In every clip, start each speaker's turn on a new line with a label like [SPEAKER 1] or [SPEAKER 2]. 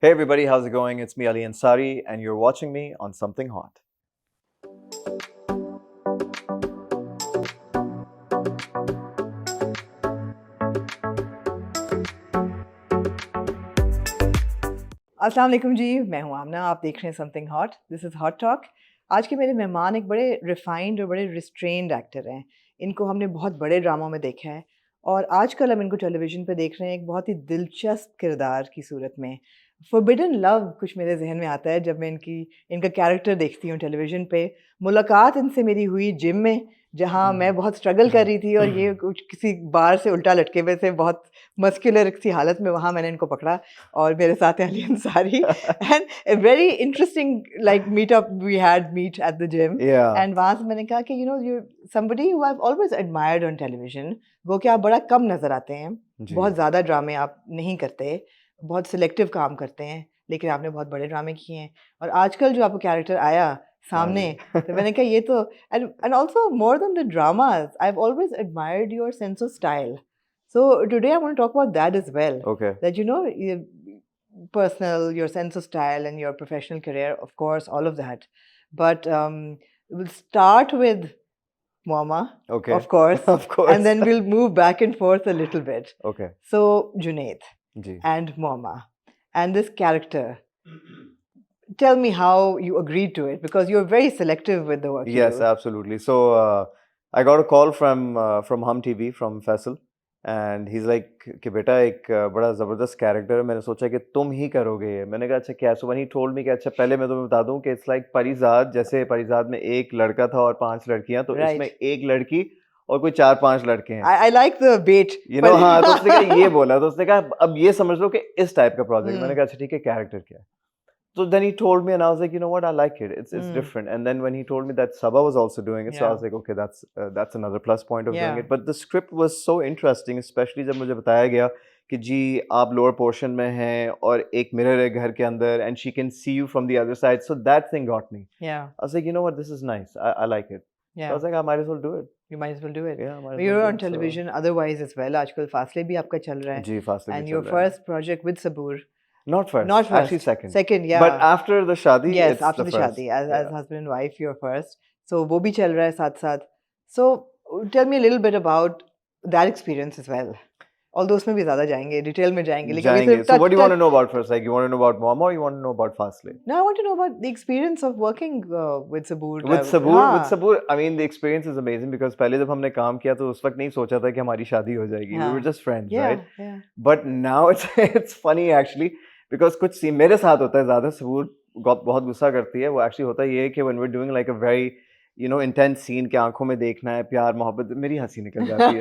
[SPEAKER 1] Hey everybody, how's it going? It's me Ali Ansari and you're watching me on Something Hot.
[SPEAKER 2] अस्सलाम वालेकुम जी, मैं हूँ आमना, आप देख रहे हैं something hot. This is hot talk. आज के मेरे मेहमान एक बड़े रिफाइंड और बड़े रिस्ट्रेन्ड एक्टर हैं। इनको हमने बहुत बड़े ड्रामों में देखा है और आजकल हम इनको टेलीविज़न पे देख रहे हैं एक बहुत ही दिलचस्प किरदार की सूरत में। फ़ॉरबिडन लव कुछ मेरे ज़हन में आता है जब मैं इनका कैरेक्टर देखती हूँ टेलीविज़न पे। मुलाकात इनसे मेरी हुई जिम में, जहाँ मैं बहुत स्ट्रगल कर रही थी और ये कुछ किसी बार से उल्टा लटके हुए थे, बहुत मस्कुलर सी हालत में, वहाँ मैंने इनको पकड़ा और मेरे साथ हैं Ali Ansari and a very interesting like meet at the gym
[SPEAKER 1] Yeah.
[SPEAKER 2] and वहाँ से मैंने कहा कि you're somebody who I've always admired on television। गो कि आप बड़ा कम नज़र आते हैं,
[SPEAKER 1] जी।
[SPEAKER 2] बहुत ज़्यादा ड्रामे आप नहीं करते, बहुत सिलेक्टिव काम करते हैं, लेकिन आपने बहुत बड़े ड्रामे किए हैं और आजकल जो आपका कैरेक्टर आया सामने तो मैंने कहा ये तो and also more than the dramas I've always admired your sense of style, so today I want to talk about that as well,
[SPEAKER 1] Okay.
[SPEAKER 2] that personal, your sense of style and your professional career, of course, all of that, but we'll start with Moama,
[SPEAKER 1] Okay.
[SPEAKER 2] of course,
[SPEAKER 1] Of course.
[SPEAKER 2] and then we'll move back and forth a little bit.
[SPEAKER 1] Okay.
[SPEAKER 2] So Junaid
[SPEAKER 1] ji.
[SPEAKER 2] and Moama and this character, tell me how you agreed to it, because you're very selective with the work you
[SPEAKER 1] Yes,
[SPEAKER 2] do.
[SPEAKER 1] absolutely. So I got a call from Hum TV from Faisal and he's like कि बेटा एक बड़ा ज़बरदस्त character है, मैंने सोचा कि तुम ही करोगे ये। मैंने कहा अच्छा क्या? So when he told me कि अच्छा पहले मैं तुम्हें बता दूं कि it's like परिजात, जैसे परिजात में एक लड़का था और 5 लड़कियां, तो
[SPEAKER 2] Right.
[SPEAKER 1] इसमें एक लड़की और कोई 4-5 लड़के हैं।
[SPEAKER 2] I like the bait.
[SPEAKER 1] हाँ, तो उसने कहा ये बोला, तो उसने कहा अब ये समझ लो कि इस टाइप का प्रोजेक्ट। मैंने कहा अच्छा ठीक है, कैरेक्टर क्या है? So then he told me and I was like, you know what, I like it. It's different. And then when he told me that Sabha was also doing it, so I was like, okay, that's another plus point of doing
[SPEAKER 2] Yeah.
[SPEAKER 1] it. But the script was so interesting, especially जब मुझे बताया गया कि जी आप lower portion में हैं और एक mirror है घर के अंदर and she can see you from the other side. So that thing got me.
[SPEAKER 2] Yeah,
[SPEAKER 1] I was like, you know what, this is nice. I like it. So I
[SPEAKER 2] yeah,
[SPEAKER 1] was like, I might as well do it.
[SPEAKER 2] you might as well do it.
[SPEAKER 1] Yeah, I might as
[SPEAKER 2] But you're
[SPEAKER 1] well
[SPEAKER 2] on
[SPEAKER 1] do it. So
[SPEAKER 2] television otherwise as well. आजकल फासले भी आपका चल रहा है,
[SPEAKER 1] जी फासले भी
[SPEAKER 2] and
[SPEAKER 1] चल
[SPEAKER 2] your
[SPEAKER 1] रहा है।
[SPEAKER 2] first project with Sabur.
[SPEAKER 1] Not first.
[SPEAKER 2] Not first.
[SPEAKER 1] Actually second.
[SPEAKER 2] Second, yeah.
[SPEAKER 1] But after the shadi,
[SPEAKER 2] Yes,
[SPEAKER 1] it's
[SPEAKER 2] after the
[SPEAKER 1] first.
[SPEAKER 2] शादी, as
[SPEAKER 1] Yeah.
[SPEAKER 2] husband and wife, you're first. So वो भी चल रहा है साथ साथ. So tell me a little bit about that experience as well. Although उसमें भी ज़्यादा जाएंगे, डिटेल में जाएंगे, लेकिन अभी
[SPEAKER 1] जाएंगे.
[SPEAKER 2] सिर्फ
[SPEAKER 1] So what do you want to
[SPEAKER 2] touch.
[SPEAKER 1] know about first? Like you want to know about Momo or you want to know about Fasle?
[SPEAKER 2] No, I want to know about the experience of working with Sabur.
[SPEAKER 1] With
[SPEAKER 2] हाँ.
[SPEAKER 1] Sabur, I mean the experience is amazing because पहले जब हमने काम किया तो उस वक्त नहीं सोचा था कि हमारी शादी हो जाएगी. We
[SPEAKER 2] हाँ.
[SPEAKER 1] were just friends,
[SPEAKER 2] Yeah,
[SPEAKER 1] right?
[SPEAKER 2] yeah.
[SPEAKER 1] But now it's funny actually because कुछ scene मेरे साथ होता है ज़्यादा. सबूर बहुत गुस्सा करती है. वो actually होता ये है कि when we're doing like a very intense scene के आंखों में देखना है प्यार मोहब्बत, मेरी हंसी निकल जाती है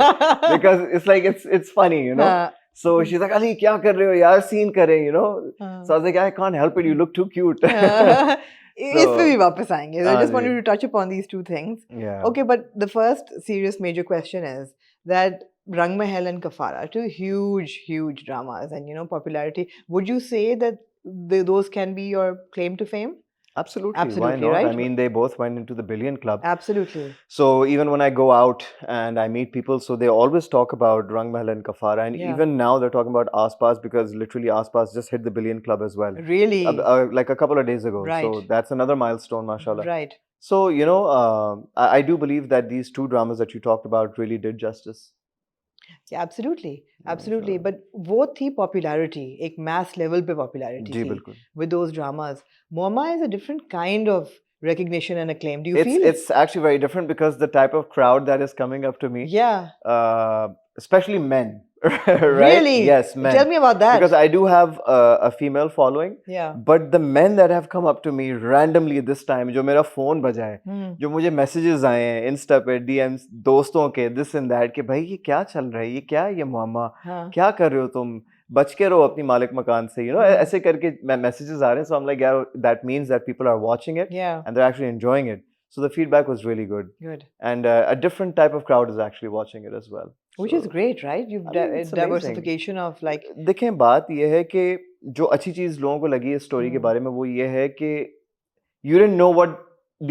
[SPEAKER 1] because it's like it's funny,
[SPEAKER 2] हाँ.
[SPEAKER 1] So she's like, Ali, क्या कर रहे हो यार, scene करें,
[SPEAKER 2] हाँ.
[SPEAKER 1] So I was like, I can't help it, you look too cute.
[SPEAKER 2] इस पे भी वापस आएंगे. I
[SPEAKER 1] हाँ
[SPEAKER 2] just wanted
[SPEAKER 1] ji.
[SPEAKER 2] to touch upon these two things.
[SPEAKER 1] Yeah.
[SPEAKER 2] Okay, but the first serious major question is that Rang Mahal and Kafara, two huge dramas and popularity. Would you say that those can be your claim to fame?
[SPEAKER 1] Absolutely. Why
[SPEAKER 2] Absolutely,
[SPEAKER 1] not?
[SPEAKER 2] right?
[SPEAKER 1] I mean, they both went into the billion club.
[SPEAKER 2] Absolutely.
[SPEAKER 1] So even when I go out and I meet people, so they always talk about Rang Mahal and Kafara, and
[SPEAKER 2] Yeah.
[SPEAKER 1] even now they're talking about Aspas because literally Aspas just hit the billion club as well.
[SPEAKER 2] Really?
[SPEAKER 1] Like a couple of days ago.
[SPEAKER 2] Right.
[SPEAKER 1] So that's another milestone, mashallah.
[SPEAKER 2] Right.
[SPEAKER 1] So I do believe that these two dramas that you talked about really did justice.
[SPEAKER 2] Yeah, absolutely.
[SPEAKER 1] Yeah,
[SPEAKER 2] Absolutely.
[SPEAKER 1] sure.
[SPEAKER 2] But वो थी popularity, एक mass level पे popularity
[SPEAKER 1] जी
[SPEAKER 2] थी
[SPEAKER 1] बिल्कुल.
[SPEAKER 2] with those dramas. Moama is a different kind of recognition and acclaim. Do you feel?
[SPEAKER 1] It's actually very different because the type of crowd that is coming up to me,
[SPEAKER 2] Yeah.
[SPEAKER 1] especially men, right?
[SPEAKER 2] Really?
[SPEAKER 1] Yes, men.
[SPEAKER 2] Tell me about that.
[SPEAKER 1] Because I do have a female following,
[SPEAKER 2] Yeah.
[SPEAKER 1] but the men that have come up to me randomly this time, जो मेरा phone बजा है, जो मुझे messages आए हैं Insta पे, DMs दोस्तों के, this and that, कि भाई ये क्या चल रहा है, ये क्या है ये मुअम्मा,
[SPEAKER 2] हाँ.
[SPEAKER 1] क्या कर रहे हो तुम, बच के रहो अपनी मालिक मकान से, ऐसे करके messages आ रहे हैं. So I'm like, yeah, that means that people are watching it
[SPEAKER 2] Yeah.
[SPEAKER 1] and they're actually enjoying it. So the feedback was really good.
[SPEAKER 2] Good.
[SPEAKER 1] And a different type of crowd is actually watching it as well.
[SPEAKER 2] Which
[SPEAKER 1] So,
[SPEAKER 2] is great, right? You've
[SPEAKER 1] I mean, it's amazing.
[SPEAKER 2] diversification of like.
[SPEAKER 1] देखें बात ये है कि जो अच्छी चीज़ लोगों को लगी इस स्टोरी के बारे में वो ये है कि you didn't know what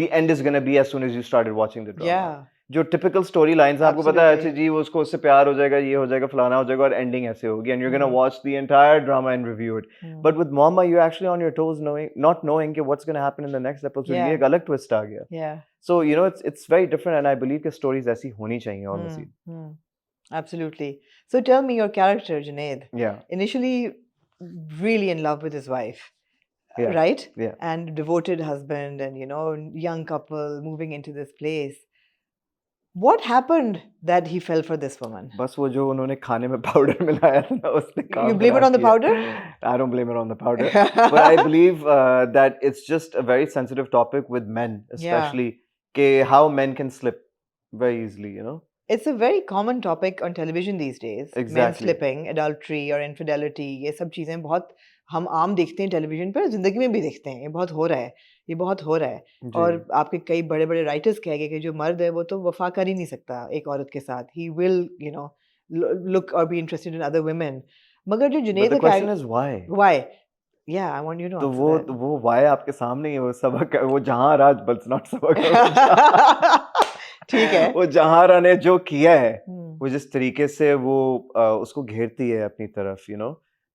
[SPEAKER 1] the end is going to be as soon as you started watching the drama.
[SPEAKER 2] Yeah.
[SPEAKER 1] जो टिपिकल स्टोरी लाइंस आपको पता है, अच्छा
[SPEAKER 2] Absolutely.
[SPEAKER 1] जी वो उसको उससे प्यार हो जाएगा, ये हो जाएगा, फलाना हो जाएगा और एंडिंग ऐसे होगी and you gonna watch the entire drama and review it. But with मोहम्मा you actually on your toes knowing not knowing कि what's gonna happen in the next episode. ये
[SPEAKER 2] Yeah.
[SPEAKER 1] एक अलग ट्विस्ट आ गया.
[SPEAKER 2] Yeah.
[SPEAKER 1] So you know it's very different and I believe कि stories ऐसी होनी चाहिए on the scene.
[SPEAKER 2] Absolutely. So tell me your character, Junaid.
[SPEAKER 1] Yeah.
[SPEAKER 2] Initially, really in love with his wife,
[SPEAKER 1] Yeah.
[SPEAKER 2] right?
[SPEAKER 1] Yeah.
[SPEAKER 2] And devoted husband, and young couple moving into this place. What happened that he fell for this woman?
[SPEAKER 1] बस वो जो उन्होंने खाने में powder मिलाया था ना उसने काम
[SPEAKER 2] You blame it
[SPEAKER 1] खराब
[SPEAKER 2] on the
[SPEAKER 1] किया.
[SPEAKER 2] powder?
[SPEAKER 1] I don't blame it on the powder. But I believe that it's just a very sensitive topic with men, especially ke how men can slip very easily, you know.
[SPEAKER 2] It's a very common topic on television these days. Men
[SPEAKER 1] Exactly.
[SPEAKER 2] slipping, adultery or infidelity, ये सब चीज़ें बहुत हम आम देखते हैं television पर, जिंदगी में भी देखते हैं. ये बहुत हो रहा है, ये बहुत हो रहा है.
[SPEAKER 1] जी.
[SPEAKER 2] और आपके कई बड़े बड़े राइटर्स कह गए कि जो मर्द है वो तो वफा कर ही नहीं सकता एक औरत के साथ. He will, look or be interested in other women. मगर जो
[SPEAKER 1] But
[SPEAKER 2] जुनैद
[SPEAKER 1] the
[SPEAKER 2] का
[SPEAKER 1] question is why?
[SPEAKER 2] why? Yeah, I want you to
[SPEAKER 1] तो
[SPEAKER 2] answer
[SPEAKER 1] वो
[SPEAKER 2] that.
[SPEAKER 1] वो why आपके सामने ही है, वो सबक वो जहां राज बल्स नॉट सबक.
[SPEAKER 2] ठीक है.
[SPEAKER 1] वो जहां ने जो किया है,
[SPEAKER 2] हम्म,
[SPEAKER 1] वो जिस तरीके से वो उसको घेरती है अपनी तरफ,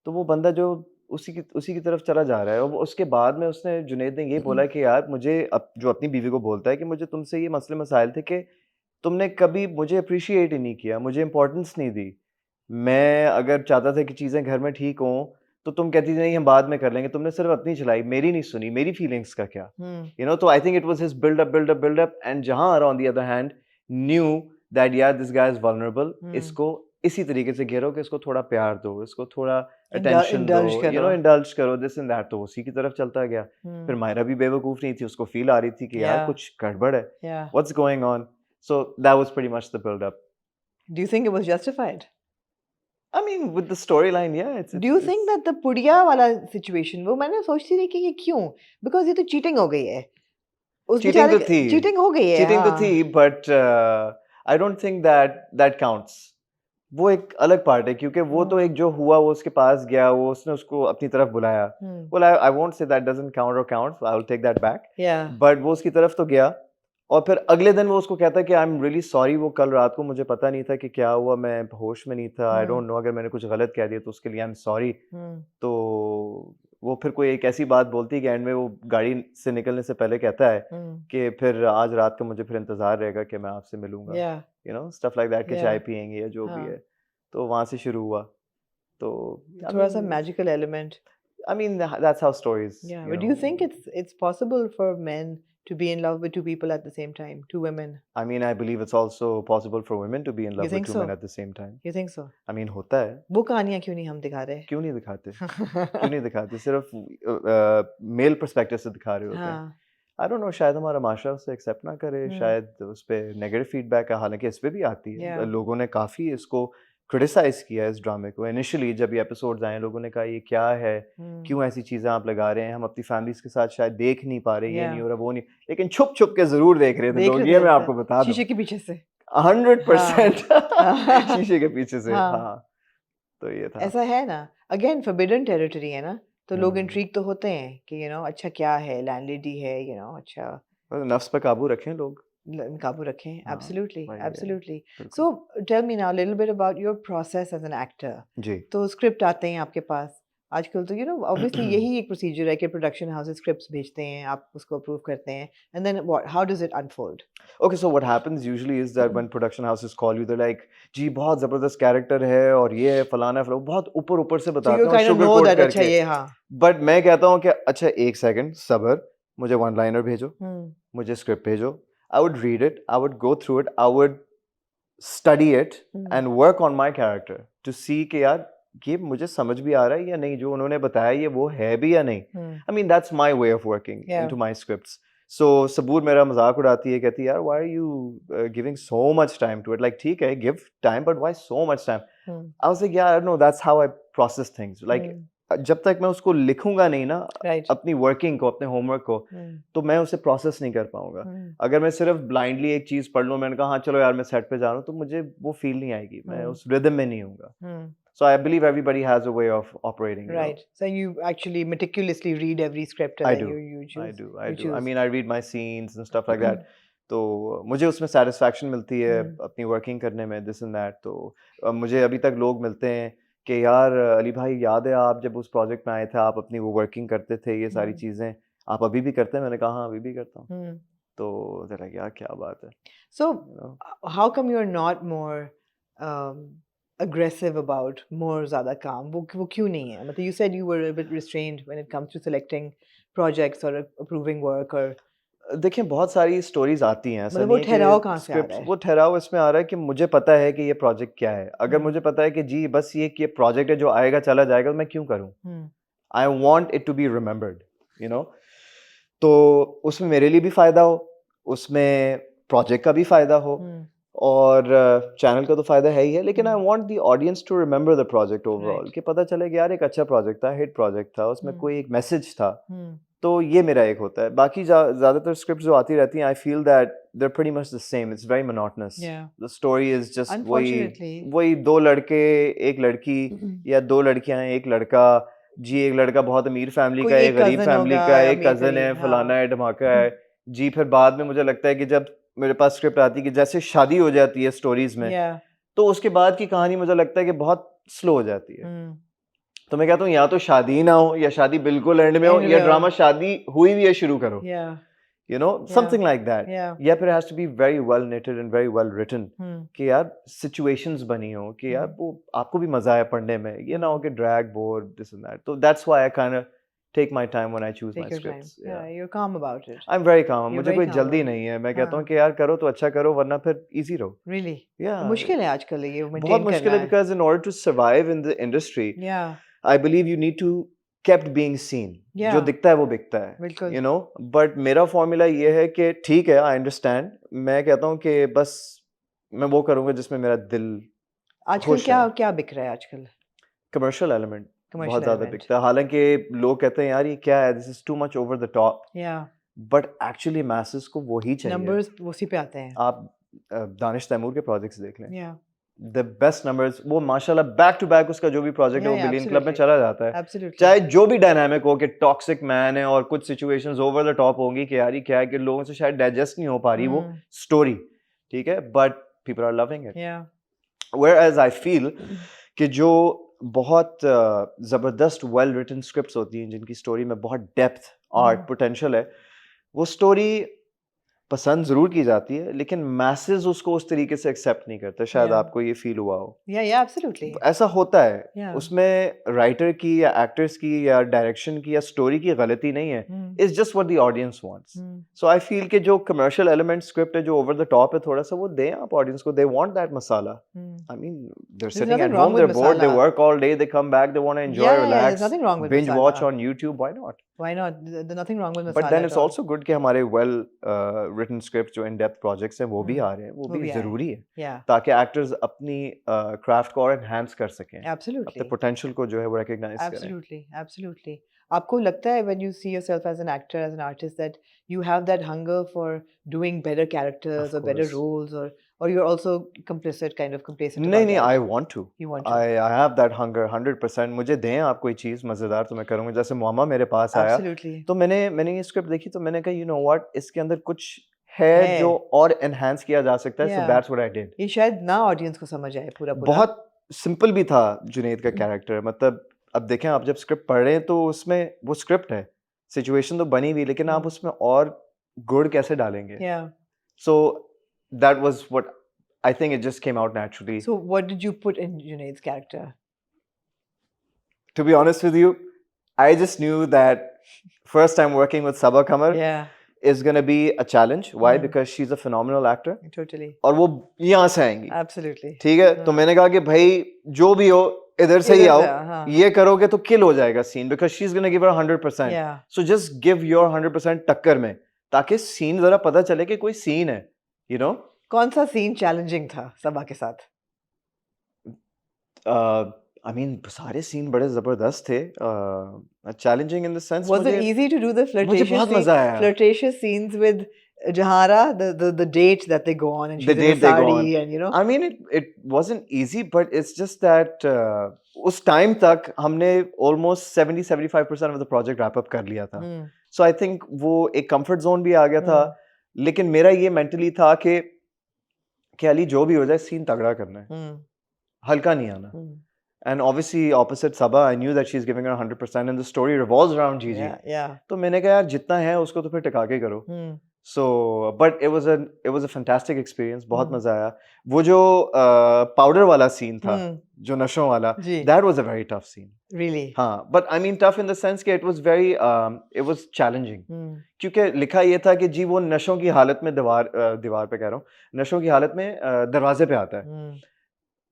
[SPEAKER 1] तो वो बंदा जो उसी की तरफ चला जा रहा है. और उसके बाद में उसने जुनैद ने ये बोला कि यार मुझे जो अपनी बीवी को बोलता है कि मुझे तुमसे ये मसले मसाइल थे कि तुमने कभी मुझे अप्रिशिएट ही नहीं किया, मुझे इंपॉर्टेंस नहीं दी. मैं अगर चाहता था कि चीज़ें घर में ठीक हों तो तुम कहती थी नहीं हम बाद में कर लेंगे. तुमने सिर्फ अपनी चलाई, मेरी नहीं सुनी. मेरी फीलिंग्स का क्या, तो I think it was his build up and जहां on the other hand knew that यार दिस गाय इज वल्नरेबल. इसको इसी तरीके से घेरो कि इसको थोड़ा प्यार दो, इसको थोड़ा अटेंशन दो,
[SPEAKER 2] indulge करो.
[SPEAKER 1] इंडल्ज करो, दिस एंड दैट. तो उसी की तरफ चलता गया. फिर मायरा भी बेवकूफ नहीं थी, उसको फील आ रही थी कि यार
[SPEAKER 2] Yeah.
[SPEAKER 1] कुछ गड़बड़ है,
[SPEAKER 2] Yeah.
[SPEAKER 1] What's going on. So that was pretty much the build up.
[SPEAKER 2] Do you think it was justified?
[SPEAKER 1] I mean with the storyline, yeah,
[SPEAKER 2] Do you think that the पुड़िया वाला situation, वो मैंने सोचती रही कि ये क्यों? Because ये तो cheating हो गई है. उस
[SPEAKER 1] Cheating
[SPEAKER 2] बेचारे
[SPEAKER 1] तो थी.
[SPEAKER 2] cheating हो गई है.
[SPEAKER 1] चीटिंग तो
[SPEAKER 2] हाँ.
[SPEAKER 1] थी but I don't think that counts. वो एक अलग पार्ट है क्योंकि वो तो एक जो हुआ वो उसके पास गया, वो उसने उसको अपनी तरफ बुलाया. Well I won't say that doesn't count और counts, I will take that back.
[SPEAKER 2] Yeah.
[SPEAKER 1] But वो उसकी तरफ तो गया और फिर अगले दिन वो उसको कहता है कि आई एम रियली सॉरी, वो कल रात को मुझे पता नहीं था कि क्या हुआ, मैं होश में नहीं था, आई डोंट नो, अगर मैंने कुछ गलत कह दिया तो उसके लिए आई एम सॉरी. तो वो फिर कोई एक ऐसी बात बोलती है कि एंड में वो गाड़ी से निकलने से पहले कहता है कि फिर आज रात को मुझे फिर इंतजार रहेगा कि मैं आपसे मिलूंगा.
[SPEAKER 2] Yeah.
[SPEAKER 1] स्टफ लाइक दैट कि
[SPEAKER 2] Yeah.
[SPEAKER 1] चाय पियेंगे या जो भी
[SPEAKER 2] हाँ.
[SPEAKER 1] है. तो वहां से शुरू हुआ. तो
[SPEAKER 2] थोड़ा सा magical element.
[SPEAKER 1] I mean that's how stories.
[SPEAKER 2] Yeah. But do you think it's possible for men to be in love with two people at the same time, two women?
[SPEAKER 1] I mean I believe it's also possible for women to be in love with
[SPEAKER 2] think
[SPEAKER 1] two
[SPEAKER 2] so?
[SPEAKER 1] men at the same time.
[SPEAKER 2] You think so?
[SPEAKER 1] I mean होता है.
[SPEAKER 2] वो कहानियां क्यों नहीं हम दिखा रहे?
[SPEAKER 1] क्यों नहीं दिखाते? क्यों नहीं दिखाते? सिर्फ मेल पर्सपेक्टिव से दिखा रहे होते हैं.
[SPEAKER 2] हाँ.
[SPEAKER 1] आई डोंट नो, शायद हमारा माशरा उसे एक्सेप्ट ना करे, शायद उस पे नेगेटिव फीडबैक है, हालांकि इस पे भी आती है.
[SPEAKER 2] Yeah.
[SPEAKER 1] लोगों ने काफी इसको क्रिटिसाइज किया इस ड्रामे को. इनिशियली जब ये एपिसोड्स आए लोगों ने कहा ये क्या है, क्यों ऐसी चीजें आप लगा रहे हैं, हम अपनी फैमिलीज के साथ शायद देख नहीं पा रहे, ये
[SPEAKER 2] Yeah.
[SPEAKER 1] नहीं हो रहा, वो नहीं, लेकिन छुप छुप के जरूर देख रहे थे
[SPEAKER 2] देख
[SPEAKER 1] लोग,
[SPEAKER 2] रहे
[SPEAKER 1] ये
[SPEAKER 2] थे,
[SPEAKER 1] मैं आपको बता दूं.
[SPEAKER 2] शीशे के पीछे से.
[SPEAKER 1] 100% शीशे के पीछे से.
[SPEAKER 2] हाँ.
[SPEAKER 1] हाँ, तो ये था.
[SPEAKER 2] ऐसा है ना, अगेन forbidden territory है ना, तो लोग
[SPEAKER 1] हम्म.
[SPEAKER 2] इंट्रीग तो होते हैं कि अच्छा क्या है, लैंडलेडी है, अच्छा
[SPEAKER 1] बस नफ्स पे काबू रखें लोग.
[SPEAKER 2] काबू रखें.
[SPEAKER 1] हाँ,
[SPEAKER 2] Absolutely,
[SPEAKER 1] वही है.
[SPEAKER 2] absolutely.
[SPEAKER 1] बिल्कुल.
[SPEAKER 2] So tell me now a little bit about your process as an actor.
[SPEAKER 1] जी.
[SPEAKER 2] तो स्क्रिप्ट आते हैं आपके पास आजकल, तो obviously यही एक प्रोसीजर है कि प्रोडक्शन हाउसेस स्क्रिप्ट्स भेजते हैं, आप उसको अप्रूव करते हैं, and then what, how does it unfold?
[SPEAKER 1] Okay, so what happens usually is that when production houses call you, they're like, जी बहुत जबरदस्त कैरेक्टर है और ये है फलाना फलाना, बहुत ऊपर से
[SPEAKER 2] So
[SPEAKER 1] बताते
[SPEAKER 2] you
[SPEAKER 1] हैं और
[SPEAKER 2] kind of
[SPEAKER 1] sugar
[SPEAKER 2] know
[SPEAKER 1] coat
[SPEAKER 2] that अच्छा
[SPEAKER 1] करके.
[SPEAKER 2] ये हाँ.
[SPEAKER 1] बट मैं कहता हूँ कि अच्छा एक सेकंड सबर, मुझे वन लाइनर भेजो, मुझे स्क्रिप्ट भेजो. I would read it, I would go through it, I would study it and work on my character to see कि यार ये मुझे समझ भी आ रहा है या नहीं, जो उन्होंने बताया ये वो है भी या नहीं. I mean that's my way of working
[SPEAKER 2] Yeah.
[SPEAKER 1] into my scripts. So सबूर मेरा मजाक उड़ाती है, कहती है यार why are you giving so much time to it? Like ठीक है give time but why so much time? I was like yeah no, that's how I process things. Like जब तक मैं उसको लिखूंगा नहीं ना,
[SPEAKER 2] Right.
[SPEAKER 1] अपनी वर्किंग को, अपने होमवर्क को, तो मैं उसे प्रोसेस नहीं कर पाऊंगा. अगर मैं सिर्फ ब्लाइंडली एक चीज पढ़ लूं, मैंने कहा हाँ चलो यार मैं सेट पे जा रहा हूँ, तो मुझे वो फील नहीं आएगी, मैं उस रिदम में नहीं होऊंगा. So I believe everybody has a way of operating.
[SPEAKER 2] Right. So you actually meticulously read every script and
[SPEAKER 1] I
[SPEAKER 2] then
[SPEAKER 1] do.
[SPEAKER 2] you choose.
[SPEAKER 1] I do. I mean, I read my scenes and stuff like that. तो मुझे उसमें satisfaction मिलती है
[SPEAKER 2] हम्म
[SPEAKER 1] अपनी working करने में, this and that. तो मुझे अभी तक लोग मिलते हैं कि यार अली भाई याद है आप जब उस प्रोजेक्ट में आए थे, आप अपनी वो वर्किंग करते थे, ये सारी
[SPEAKER 2] हम्म
[SPEAKER 1] चीज़ें आप अभी भी करते हैं? मैंने कहा हाँ अभी भी करता हूँ।
[SPEAKER 2] हम्म
[SPEAKER 1] तो जरा यार क्या बात है,
[SPEAKER 2] So,
[SPEAKER 1] you know?
[SPEAKER 2] how come you're not more um, aggressive about more ज़्यादा काम? वो क्यों नहीं है? मतलब you said you were a bit restrained when it comes to selecting projects or approving work or
[SPEAKER 1] देखिए बहुत सारी स्टोरीज आती हैं, ऐसा
[SPEAKER 2] मतलब वो
[SPEAKER 1] नहीं है
[SPEAKER 2] ठहराव कहाँ
[SPEAKER 1] कि
[SPEAKER 2] से आ रहा
[SPEAKER 1] स्क्रिप्ट,
[SPEAKER 2] है?
[SPEAKER 1] वो ठहराव इसमें आ रहा है कि मुझे पता है कि ये प्रोजेक्ट क्या है। अगर
[SPEAKER 2] हम्म
[SPEAKER 1] मुझे पता है कि जी बस ये प्रोजेक्ट है जो आएगा चला जाएगा, तो मैं क्यों करूं?
[SPEAKER 2] Hmm
[SPEAKER 1] I want it to be remembered, you know. तो उसमें मेरे लिए भी फायदा हो, उसमें प्रोजेक्ट का भी फायदा हो,
[SPEAKER 2] हम्म
[SPEAKER 1] और चैनल का तो फायदा है ही है, लेकिन I
[SPEAKER 2] hmm
[SPEAKER 1] want the audience to remember the project overall,
[SPEAKER 2] right
[SPEAKER 1] कि पता चले कि यार एक अच्छा प्रोजेक्ट था, हिट प्रोजेक्ट था, उसमें
[SPEAKER 2] हम्म
[SPEAKER 1] कोई एक मैसेज था।
[SPEAKER 2] हम्म
[SPEAKER 1] तो ये मेरा एक होता है। बाकी ज़्यादातर स्क्रिप्ट जो आती रहती हैं, I feel that they are pretty much the same, it's very monotonous.
[SPEAKER 2] yeah
[SPEAKER 1] the story is just वही
[SPEAKER 2] unfortunately
[SPEAKER 1] वही, दो लड़के, एक लड़की, या दो लड़कियां हैं, एक लड़का। जी एक लड़का बहुत अमीर फैमिली का
[SPEAKER 2] कोई
[SPEAKER 1] है, एक
[SPEAKER 2] एक
[SPEAKER 1] गरीब
[SPEAKER 2] cousin
[SPEAKER 1] फैमिली
[SPEAKER 2] होगा
[SPEAKER 1] का है,
[SPEAKER 2] या
[SPEAKER 1] एक
[SPEAKER 2] मेरे
[SPEAKER 1] कजन है,
[SPEAKER 2] करीब
[SPEAKER 1] फलाना
[SPEAKER 2] हाँ
[SPEAKER 1] है, धमाका है। जी फिर बाद में मुझे लगता है कि जब मेरे पास स्क्रिप्ट आती है कि जैसे शादी हो जाती है स्टोरीज में,
[SPEAKER 2] yeah
[SPEAKER 1] तो उसके बाद की कहानी मुझे लगता है कि बहुत स्लो हो जाती है।
[SPEAKER 2] हम्म
[SPEAKER 1] तो मैं कहता हूँ या तो शादी ही ना हो, या शादी बिल्कुल एंड में हो,
[SPEAKER 2] end
[SPEAKER 1] या
[SPEAKER 2] में हो
[SPEAKER 1] ड्रामा शादी हुई भी है शुरू करो,
[SPEAKER 2] yeah
[SPEAKER 1] you know,
[SPEAKER 2] yeah
[SPEAKER 1] something like that.
[SPEAKER 2] yeah
[SPEAKER 1] या फिर has to be very well knitted and very well written,
[SPEAKER 2] hmm
[SPEAKER 1] कि यार सिचुएशंस बनी हो कि यार
[SPEAKER 2] हम्म
[SPEAKER 1] वो आपको भी मजा आए पढ़ने में, ये ना हो
[SPEAKER 2] हम्म
[SPEAKER 1] कि drag bore this and that. तो that's why I kind of take my time when I choose
[SPEAKER 2] take
[SPEAKER 1] my
[SPEAKER 2] your time
[SPEAKER 1] scripts.
[SPEAKER 2] yeah you're calm about it
[SPEAKER 1] I am very calm,
[SPEAKER 2] you're
[SPEAKER 1] मुझे
[SPEAKER 2] very
[SPEAKER 1] कोई
[SPEAKER 2] calm
[SPEAKER 1] जल्दी
[SPEAKER 2] about it
[SPEAKER 1] नहीं है। मैं कहता हूँ
[SPEAKER 2] हाँ
[SPEAKER 1] कि यार करो तो अच्छा करो, वरना फिर इजी रहो।
[SPEAKER 2] really
[SPEAKER 1] या
[SPEAKER 2] मुश्किल है आजकल ये
[SPEAKER 1] बहुत
[SPEAKER 2] मेंटेन
[SPEAKER 1] मुश्किल
[SPEAKER 2] करना
[SPEAKER 1] है,
[SPEAKER 2] है
[SPEAKER 1] because in order to survive in the industry,
[SPEAKER 2] yeah
[SPEAKER 1] I believe you need to kept being seen. जो
[SPEAKER 2] yeah
[SPEAKER 1] दिखता है वो बिकता है,
[SPEAKER 2] बिल्कुल
[SPEAKER 1] यू नो। बट मेरा फॉर्मूला ये है कि ठीक है, आई अंडरस्टैंड। मैं कहता हूँ कि बस मैं वो करूँगा जिसमें मेरा दिल
[SPEAKER 2] आजकल
[SPEAKER 1] खुश
[SPEAKER 2] क्या
[SPEAKER 1] है।
[SPEAKER 2] क्या बिक रहा है आजकल
[SPEAKER 1] कमर्शियल एलिमेंट बहुत
[SPEAKER 2] कमर्शियल
[SPEAKER 1] ज़्यादा
[SPEAKER 2] एलिमेंट
[SPEAKER 1] बिकता है, हालांकि लोग कहते हैं यार ये क्या है, this is too much over the top,
[SPEAKER 2] या
[SPEAKER 1] बट एक्चुअली मैसेस को वही चाहिए।
[SPEAKER 2] नंबर्स उसी पे आते हैं
[SPEAKER 1] आप दानिश तैमूर के प्रोजेक्ट्स देख लें,
[SPEAKER 2] या
[SPEAKER 1] द बेस्ट नंबर्स, वो माशाल्लाह बैक टू बैक उसका जो भी प्रोजेक्ट है वो
[SPEAKER 2] या
[SPEAKER 1] बिलियन क्लब में
[SPEAKER 2] एब्सोल्युटली
[SPEAKER 1] चला जाता है।
[SPEAKER 2] एब्सोल्युटली
[SPEAKER 1] चाहे जो भी डायनामिक हो, कि टॉक्सिक मैन है और कुछ सिचुएशंस ओवर द टॉप होंगी कि यार ये क्या है, कि लोगों से शायद डाइजेस्ट नहीं हो पा रही वो स्टोरी, ठीक है, but people are loving it.
[SPEAKER 2] या
[SPEAKER 1] Whereas I feel कि जो बहुत ज़बरदस्त वेल रिटन स्क्रिप्ट्स होती हैं, जिनकी स्टोरी में बहुत डेप्थ, आर्ट, पोटेंशियल है, वो स्टोरी पसंद ज़रूर की जाती है, लेकिन मैसेज उसको उस तरीके से एक्सेप्ट नहीं करते। शायद
[SPEAKER 2] या
[SPEAKER 1] आपको ये फील हुआ हो।
[SPEAKER 2] या एब्सोल्युटली
[SPEAKER 1] ऐसा होता है,
[SPEAKER 2] या
[SPEAKER 1] उसमें राइटर की या एक्टर्स की या डायरेक्शन की या स्टोरी की गलती नहीं है, it's just what the audience wants. So I feel कि जो कमर्शियल एलिमेंट स्क्रिप्ट है, जो ओवर द टॉप है थोड़ा सा, वो दें आप ऑडियंस को, they want that masala. I mean, they're
[SPEAKER 2] there's
[SPEAKER 1] sitting
[SPEAKER 2] nothing
[SPEAKER 1] at
[SPEAKER 2] wrong
[SPEAKER 1] home,
[SPEAKER 2] with
[SPEAKER 1] they're bored, they
[SPEAKER 2] masala
[SPEAKER 1] work all day, they come back, they want to enjoy,
[SPEAKER 2] yeah there's
[SPEAKER 1] relax,
[SPEAKER 2] nothing wrong with
[SPEAKER 1] binge
[SPEAKER 2] masala
[SPEAKER 1] watch on YouTube, why not?
[SPEAKER 2] why not there's nothing wrong with
[SPEAKER 1] But
[SPEAKER 2] masala
[SPEAKER 1] then
[SPEAKER 2] at
[SPEAKER 1] it's
[SPEAKER 2] all
[SPEAKER 1] also good कि हमारे well written scripts जो in depth projects हैं वो भी आ रहे हैं, वो
[SPEAKER 2] वो
[SPEAKER 1] भी
[SPEAKER 2] भी आए
[SPEAKER 1] ज़रूरी है,
[SPEAKER 2] yeah
[SPEAKER 1] ताकि एक्टर्स अपनी क्राफ्ट को और enhance कर सकें, अपने
[SPEAKER 2] absolutely
[SPEAKER 1] पोटेंशियल को जो है वो recognize करें।
[SPEAKER 2] Absolutely, absolutely. आपको लगता है when you see yourself as an actor, as an artist, that you have that hunger for doing better characters
[SPEAKER 1] Of
[SPEAKER 2] or better
[SPEAKER 1] course.
[SPEAKER 2] roles, or you're also complicit, kind of complacent
[SPEAKER 1] नहीं
[SPEAKER 2] about
[SPEAKER 1] नहीं,
[SPEAKER 2] that?
[SPEAKER 1] I want to.
[SPEAKER 2] You want to?
[SPEAKER 1] I have that hunger 100%। मुझे दें आप कोई चीज़ मज़ेदार तो मैं करूँगा। जैसे मुअम्मा मेरे पास आया,
[SPEAKER 2] Absolutely.
[SPEAKER 1] तो मैंने ये स्क्रिप्ट देखी, तो मैंने कहा यू नो व्हाट, इसके अंदर कुछ है
[SPEAKER 2] है
[SPEAKER 1] जो और एनहांस किया जा सकता है, सो
[SPEAKER 2] Yeah.
[SPEAKER 1] That's what I did.
[SPEAKER 2] ये शायद ना ऑडियंस को समझ आए पूरा पूरा
[SPEAKER 1] बहुत सिंपल भी था जुनैद का कैरेक्टर, मतलब अब देखें, आप जब स्क्रिप्ट पढ़ रहे हैं तो उसमें वो स्क्रिप्ट है, सिचुएशन तो बनी हुई, लेकिन आप उसमें और गुड़ कैसे डालेंगे?
[SPEAKER 2] Yeah.
[SPEAKER 1] So that was what I think, it just came out naturally.
[SPEAKER 2] So what did you put in Junaid's character?
[SPEAKER 1] To be honest with you, I just knew that first time working with Sabaa Qamar
[SPEAKER 2] Yeah,
[SPEAKER 1] is going to be a challenge. Why?
[SPEAKER 2] Hmm.
[SPEAKER 1] Because she's a phenomenal actor
[SPEAKER 2] totally.
[SPEAKER 1] और वो यहाँ से आएंगी,
[SPEAKER 2] Absolutely.
[SPEAKER 1] ठीक है। तो
[SPEAKER 2] हाँ।
[SPEAKER 1] मैंने कहा कि भाई जो भी हो इधर से ही
[SPEAKER 2] इधर
[SPEAKER 1] आओ,
[SPEAKER 2] से, हाँ।
[SPEAKER 1] ये करोगे तो किल हो जाएगा scene, because she's going to give her 100%.
[SPEAKER 2] Yeah.
[SPEAKER 1] So just give your 100% टक्कर में, ताकि सीन जरा पता चले कि कोई सीन है, you know.
[SPEAKER 2] कौन सा सीन चैलेंजिंग था सबा के साथ?
[SPEAKER 1] I mean सारे सीन बड़े जबरदस्त थे, challenging in the sense
[SPEAKER 2] Was it easy to do the
[SPEAKER 1] मुझे
[SPEAKER 2] flirtatious
[SPEAKER 1] बहुत मजा आया।
[SPEAKER 2] flirtatious scenes with Jahara, the date that they go on and she's
[SPEAKER 1] The
[SPEAKER 2] in a
[SPEAKER 1] date they go on.
[SPEAKER 2] sari and you know?
[SPEAKER 1] I mean it wasn't easy, but it's just that उस time तक हमने almost 70-75% of the project wrap up कर लिया था।
[SPEAKER 2] Hmm.
[SPEAKER 1] So I think वो एक comfort zone भी आ गया था, लेकिन मेरा ये मेंटली था कि अली जो भी हो जाए सीन तगड़ा करना है,
[SPEAKER 2] Hmm.
[SPEAKER 1] हल्का नहीं आना.
[SPEAKER 2] Hmm.
[SPEAKER 1] And obviously opposite Sabah, I knew that she's giving her 100% and the story revolves around Gigi.
[SPEAKER 2] Yeah, yeah.
[SPEAKER 1] तो मैंने कहा यार जितना है उसको तो फिर टिका के करो.
[SPEAKER 2] Hmm.
[SPEAKER 1] So, but it was a fantastic experience. बहुत
[SPEAKER 2] Hmm.
[SPEAKER 1] मजा आया. वो जो पाउडर वाला सीन था,
[SPEAKER 2] Hmm.
[SPEAKER 1] जो नशों वाला,
[SPEAKER 2] जी.
[SPEAKER 1] that was a very tough scene.
[SPEAKER 2] Really.
[SPEAKER 1] हाँ, but I mean tough in the sense कि it was very it was challenging.
[SPEAKER 2] Hmm.
[SPEAKER 1] क्योंकि लिखा ये था कि जी वो नशों की हालत में दीवार पे कह रहा हूँ, नशों की हालत में दरवाजे पे आता है.
[SPEAKER 2] Hmm.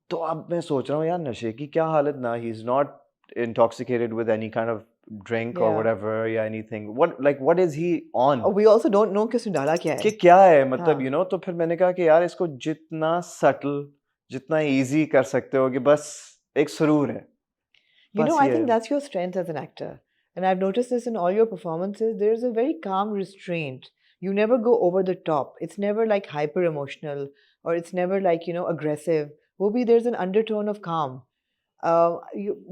[SPEAKER 1] तो अब मैं सोच रहा हूँ यार नशे की क्या हालत ना, he is not intoxicated with any kind of drink or
[SPEAKER 2] Yeah.
[SPEAKER 1] whatever या anything. What is he on?
[SPEAKER 2] We also don't know कि उसने डाला क्या
[SPEAKER 1] कि
[SPEAKER 2] है.
[SPEAKER 1] क्या है मतलब
[SPEAKER 2] हाँ.
[SPEAKER 1] you know. तो फिर मैंने कहा कि यार इसको जितना subtle, जितना easy कर सकते हो कि बस एक सुरूर है.
[SPEAKER 2] You know,
[SPEAKER 1] बस
[SPEAKER 2] I
[SPEAKER 1] ये
[SPEAKER 2] think
[SPEAKER 1] है.
[SPEAKER 2] that's your strength as an actor. And I've noticed this in all your performances. There's a very calm restraint. You never go over the top. It's never like hyper emotional or it's never like, aggressive. Wobi, there's an undertone of calm.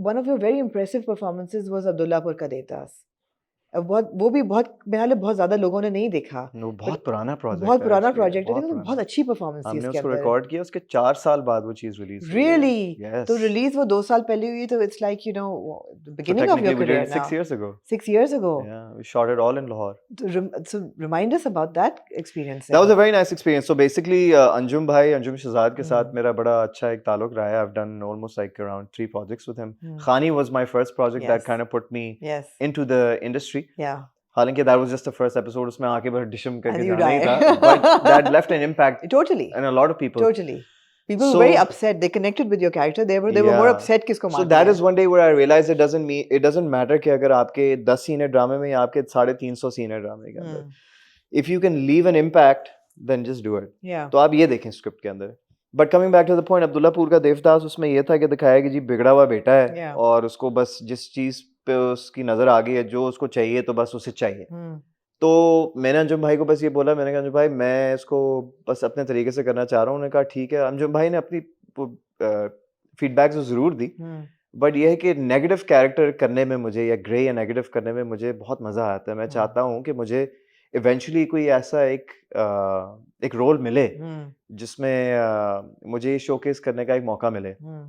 [SPEAKER 2] One of your very impressive performances was Abdullapur Ka Devdas. वो भी बहुत मेरे ख्याल बहुत ज्यादा लोगों ने नहीं देखा.
[SPEAKER 1] वो बहुत पुराना प्रोजेक्ट
[SPEAKER 2] बहुत
[SPEAKER 1] है
[SPEAKER 2] पुराना
[SPEAKER 1] actually,
[SPEAKER 2] प्रोजेक्ट है
[SPEAKER 1] बहुत
[SPEAKER 2] लेकिन
[SPEAKER 1] पुराना.
[SPEAKER 2] बहुत अच्छी परफॉर्मेंस थी
[SPEAKER 1] हमने
[SPEAKER 2] इसके
[SPEAKER 1] उसको
[SPEAKER 2] अंदर.
[SPEAKER 1] रिकॉर्ड किया, उसके 4 साल बाद वो चीज रिलीज हुई है.
[SPEAKER 2] Really?
[SPEAKER 1] Yes.
[SPEAKER 2] तो रिलीज वो 2 साल पहले हुई तो it's like the
[SPEAKER 1] So
[SPEAKER 2] beginning of
[SPEAKER 1] technically
[SPEAKER 2] your
[SPEAKER 1] we did
[SPEAKER 2] career
[SPEAKER 1] it
[SPEAKER 2] now.
[SPEAKER 1] 6 years ago.
[SPEAKER 2] 6 years ago.
[SPEAKER 1] Yeah, we shot it all in Lahore.
[SPEAKER 2] So remind us about that experience.
[SPEAKER 1] That was a very nice experience. So basically, Anjum Shahzad के साथ
[SPEAKER 2] Hmm.
[SPEAKER 1] मेरा बड़ा अच्छा एक ताल्लुक रहा है. I've done almost like around 3 projects with him.
[SPEAKER 2] Hmm.
[SPEAKER 1] Khani was my first project that
[SPEAKER 2] Yes.
[SPEAKER 1] kind of put me
[SPEAKER 2] Yes.
[SPEAKER 1] into the industry.
[SPEAKER 2] Yeah.
[SPEAKER 1] हालांकि that was just the first episode. उसमें आके बस डिशम करके
[SPEAKER 2] And you
[SPEAKER 1] जाना ही
[SPEAKER 2] die.
[SPEAKER 1] था. But that left an impact
[SPEAKER 2] Totally.
[SPEAKER 1] on a lot of people.
[SPEAKER 2] Totally. People were
[SPEAKER 1] So
[SPEAKER 2] very upset. They connected with your character. They were more
[SPEAKER 1] yeah.
[SPEAKER 2] upset कि इसको
[SPEAKER 1] So
[SPEAKER 2] मार
[SPEAKER 1] that
[SPEAKER 2] दिया.
[SPEAKER 1] is one day where I realized it doesn't matter कि अगर आपके 10 scene है ड्रामे में या आपके 350 सीन है ड्रामे के अंदर.
[SPEAKER 2] Hmm.
[SPEAKER 1] If you can leave an impact, then just do it.
[SPEAKER 2] Yeah.
[SPEAKER 1] तो आप ये देखें स्क्रिप्ट के अंदर. But coming back to the point, Abdullahpur का देवदास उसमें ये था कि दिखाया कि जी बिगड़ा हुआ बेटा है.
[SPEAKER 2] Yeah.
[SPEAKER 1] और उसको बस जिस चीज पे उसकी नजर आ गई है, जो उसको चाहिए तो बस उसे चाहिए.
[SPEAKER 2] Hmm.
[SPEAKER 1] तो मैंने अंजुम भाई को बस ये बोला, मैंने कहा अंजुम भाई मैं इसको बस अपने तरीके से करना चाह रहा हूँ. उन्होंने कहा ठीक है. अंजुम भाई ने अपनी फीडबैक तो ज़रूर दी,
[SPEAKER 2] Hmm.
[SPEAKER 1] बट ये है कि नेगेटिव कैरेक्टर करने में मुझे या ग्रे या नेगेटिव करने में मुझे बहुत मज़ा आता है. मैं चाहता हूँ कि मुझे इवेंचुअली कोई ऐसा एक रोल मिले
[SPEAKER 2] Hmm.
[SPEAKER 1] जिसमें मुझे शोकेस करने का एक मौका मिले,
[SPEAKER 2] Hmm.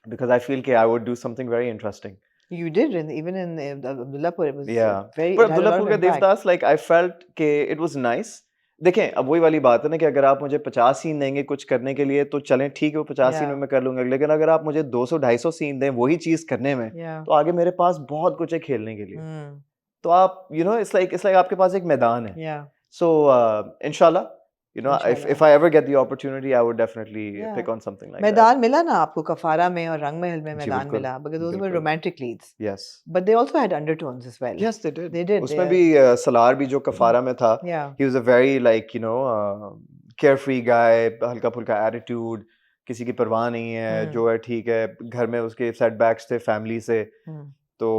[SPEAKER 1] बिकॉज आई फील कि I would do something very interesting.
[SPEAKER 2] You did, even in Abdullapur, it was
[SPEAKER 1] Yeah.
[SPEAKER 2] very.
[SPEAKER 1] But
[SPEAKER 2] It had a lot
[SPEAKER 1] Abdullapur
[SPEAKER 2] of
[SPEAKER 1] का
[SPEAKER 2] impact.
[SPEAKER 1] Devdas, like I felt कि it was nice. देखें अब वही वाली बात है ना कि अगर आप मुझे 50 सीन देंगे कुछ करने के लिए तो चलें ठीक है, वो 50 सीन में
[SPEAKER 2] Yeah.
[SPEAKER 1] मैं कर लूंगा. लेकिन अगर आप मुझे 200-250 सीन दें वही चीज करने में,
[SPEAKER 2] Yeah.
[SPEAKER 1] तो आगे मेरे पास बहुत कुछ है खेलने के लिए.
[SPEAKER 2] Hmm.
[SPEAKER 1] तो आप it's like आपके पास एक मैदान है.
[SPEAKER 2] Yeah.
[SPEAKER 1] So inshallah, if
[SPEAKER 2] Inshallah.
[SPEAKER 1] I ever get the opportunity, I would definitely
[SPEAKER 2] Yeah.
[SPEAKER 1] pick on something like that.
[SPEAKER 2] मैदान मिला ना आपको कफारा में और रंग महल में
[SPEAKER 1] जी,
[SPEAKER 2] मैदान
[SPEAKER 1] बिल्कुल,
[SPEAKER 2] मिला because those were
[SPEAKER 1] बिल्कुल.
[SPEAKER 2] romantic leads.
[SPEAKER 1] Yes.
[SPEAKER 2] But they also had undertones as well.
[SPEAKER 1] Yes, they did.
[SPEAKER 2] They did.
[SPEAKER 1] उसमें भी सलार भी जो कफारा में था,
[SPEAKER 2] Yeah.
[SPEAKER 1] he was a very carefree guy, हल्का फुल्का attitude, किसी की परवाह नहीं है,
[SPEAKER 2] Hmm.
[SPEAKER 1] जो है ठीक है. घर में उसके setbacks थे फैमिली से,
[SPEAKER 2] Hmm.
[SPEAKER 1] तो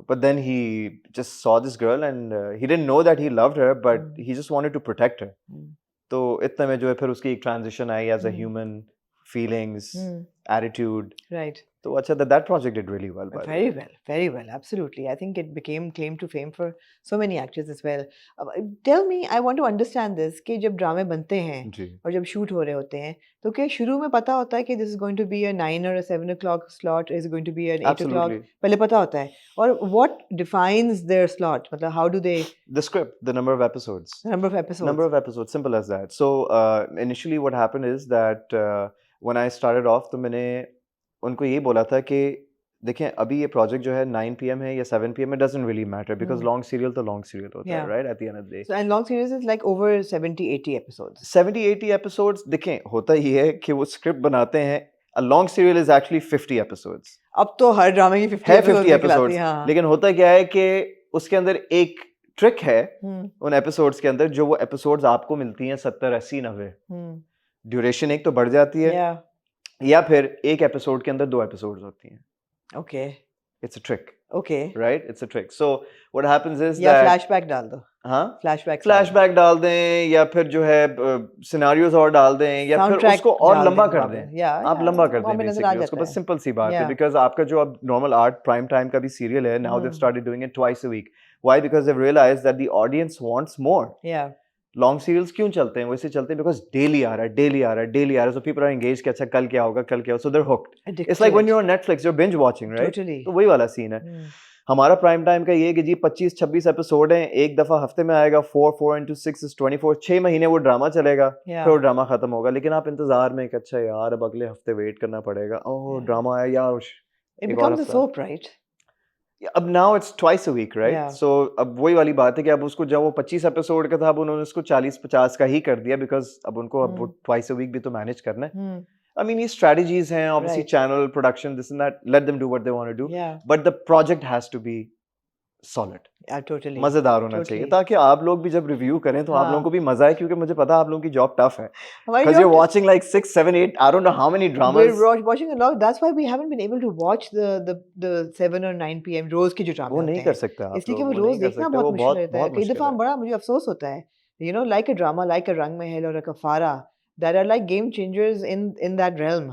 [SPEAKER 1] but then he just saw this girl and he didn't know that he loved her, but
[SPEAKER 2] Hmm.
[SPEAKER 1] he just wanted to protect her.
[SPEAKER 2] Hmm.
[SPEAKER 1] तो इतने में जो है फिर उसकी एक transition I as a
[SPEAKER 2] Hmm.
[SPEAKER 1] human, feelings,
[SPEAKER 2] Hmm.
[SPEAKER 1] attitude.
[SPEAKER 2] Right.
[SPEAKER 1] तो अच्छा that project did really well. By the
[SPEAKER 2] Very
[SPEAKER 1] way.
[SPEAKER 2] well, very well, absolutely. I think it became claim to fame for so many actors as well. Tell me, I want to understand this कि जब ड्रामे बनते हैं
[SPEAKER 1] जी.
[SPEAKER 2] और जब shoot हो रहे होते हैं तो क्या शुरू में पता होता है कि this is going to be a 9 or a 7 o'clock slot, is going to be an 8 o'clock?
[SPEAKER 1] Absolutely.
[SPEAKER 2] पहले पता होता है. और what defines their slot? मतलब how do they
[SPEAKER 1] The script, the number of episodes.
[SPEAKER 2] the number of episodes?
[SPEAKER 1] Number of episodes, simple as that. So initially what happened is that when I started off, तो मैंने उनको ये बोला था कि देखें अभी ये प्रोजेक्ट जो है 9 PM है या 7 PM, it doesn't really matter because
[SPEAKER 2] Hmm.
[SPEAKER 1] long serial तो long serial होता है,
[SPEAKER 2] Yeah.
[SPEAKER 1] right? At the end of the day.
[SPEAKER 2] So, and long series is like over 70, 80 episodes.
[SPEAKER 1] 70-80 episodes. देखें होता ये है कि वो स्क्रिप्ट बनाते हैं. A long serial is actually 50 episodes.
[SPEAKER 2] अब तो हर ड्रामे की 50
[SPEAKER 1] है
[SPEAKER 2] episodes
[SPEAKER 1] 50
[SPEAKER 2] निकल आती
[SPEAKER 1] episodes.
[SPEAKER 2] हैं, हाँ.
[SPEAKER 1] लेकिन होता क्या है कि उसके अंदर एक ट्रिक है
[SPEAKER 2] Hmm.
[SPEAKER 1] उन एपिसोड्स के अंदर, जो वो एपिसोड्स आपको मिलती हैं 70, 80, 90.
[SPEAKER 2] Hmm.
[SPEAKER 1] ड्यूरेशन एक तो बढ़ जाती है,
[SPEAKER 2] Yeah.
[SPEAKER 1] या फिर एक एपिसोड के अंदर 2 एपिसोड्स होती हैं.
[SPEAKER 2] Okay.
[SPEAKER 1] It's a trick,
[SPEAKER 2] Okay.
[SPEAKER 1] right? It's a trick. So what happens is
[SPEAKER 2] या
[SPEAKER 1] that
[SPEAKER 2] फ्लैशबैक डाल दो.
[SPEAKER 1] हाँ
[SPEAKER 2] फ्लैशबैक
[SPEAKER 1] फ्लैशबैक डाल दें या फिर जो है सिनेरियोज और डाल दें या फिर उसको और लंबा कर दें. आप लंबा कर दें बेसिकली उसको. बस सिंपल सी बात है.
[SPEAKER 2] Yeah.
[SPEAKER 1] बिकॉज आपका जो अब नॉर्मल आर्ट प्राइम टाइम का भी सीरियल है, now they
[SPEAKER 2] Hmm.
[SPEAKER 1] Started doing it twice a week. Why? Because they realise that the audience wants more.
[SPEAKER 2] Yeah.
[SPEAKER 1] Long serials क्यों चलते हैं, वैसे चलते हैं बिकॉज डेली आ रहा है, डेली आ रहा है, डेली आ रहा है, सो पीपल आर एंगेज कि अच्छा कल क्या होगा, कल क्या होगा, so they're hooked. It's like when
[SPEAKER 2] Addicted.
[SPEAKER 1] You are Netflix, you are binge watching, right?
[SPEAKER 2] Totally.
[SPEAKER 1] तो वही वाला सीन है.
[SPEAKER 2] Hmm.
[SPEAKER 1] हमारा प्राइम टाइम का ये है कि जी 25-26 एपिसोड हैं, एक दफा हफ्ते में आएगा, 4 into 6 is 24, 6 महीने वो ड्रामा चलेगा,
[SPEAKER 2] Yeah.
[SPEAKER 1] फिर वो ड्रामा खत्म होगा, लेकिन आप इंतजार में कि अच्छा यार अब अगले हफ्ते वेट करना पड़ेगा, ओह
[SPEAKER 2] Yeah.
[SPEAKER 1] ड्रामा आया यार,
[SPEAKER 2] It
[SPEAKER 1] एक और
[SPEAKER 2] becomes a
[SPEAKER 1] हफ्ता.
[SPEAKER 2] soap, right?
[SPEAKER 1] अब now it's twice a week, right?
[SPEAKER 2] Yeah.
[SPEAKER 1] So अब वही वाली बात है कि अब उसको, जब वो 25 एपिसोड का था, अब उन्होंने उसको 40-50 का ही कर दिया, बिकॉज अब उनको अब वो ट्वाइस अ वीक भी तो मैनेज करना है.
[SPEAKER 2] Hmm.
[SPEAKER 1] I mean, ये strategies हैं, obviously
[SPEAKER 2] Right.
[SPEAKER 1] channel production, this and that, let them do what they want to do,
[SPEAKER 2] Yeah.
[SPEAKER 1] but the project has to be solid,
[SPEAKER 2] Yeah, totally.
[SPEAKER 1] मजेदार होना चाहिए,
[SPEAKER 2] Totally.
[SPEAKER 1] ताकि आप लोग भी जब रिव्यू करें तो आप लोगों
[SPEAKER 2] हाँ.
[SPEAKER 1] को भी मजा आए, क्योंकि मुझे पता है आप लोगों की जॉब टफ है,
[SPEAKER 2] हमारी
[SPEAKER 1] because you're
[SPEAKER 2] job
[SPEAKER 1] watching like 6, 7, 8, I don't know how many
[SPEAKER 2] we're
[SPEAKER 1] dramas.
[SPEAKER 2] watching a lot. That's why we haven't been able to watch the 7 or 9 p.m. रोज के जो ड्रामे
[SPEAKER 1] वो
[SPEAKER 2] होते
[SPEAKER 1] नहीं
[SPEAKER 2] हैं,
[SPEAKER 1] कर सकते आप
[SPEAKER 2] इसलिए
[SPEAKER 1] लोग,
[SPEAKER 2] कि वो
[SPEAKER 1] वो नहीं
[SPEAKER 2] रोज
[SPEAKER 1] कर
[SPEAKER 2] देखना
[SPEAKER 1] सकते,
[SPEAKER 2] बहुत
[SPEAKER 1] वो
[SPEAKER 2] मुश्किल रहता है.
[SPEAKER 1] बहुत
[SPEAKER 2] कई
[SPEAKER 1] मुश्किल
[SPEAKER 2] दफा
[SPEAKER 1] है.
[SPEAKER 2] बड़ा मुझे अफसोस होता है, like a drama, like a रंग महल और a कफारा, that are like game changers in that realm.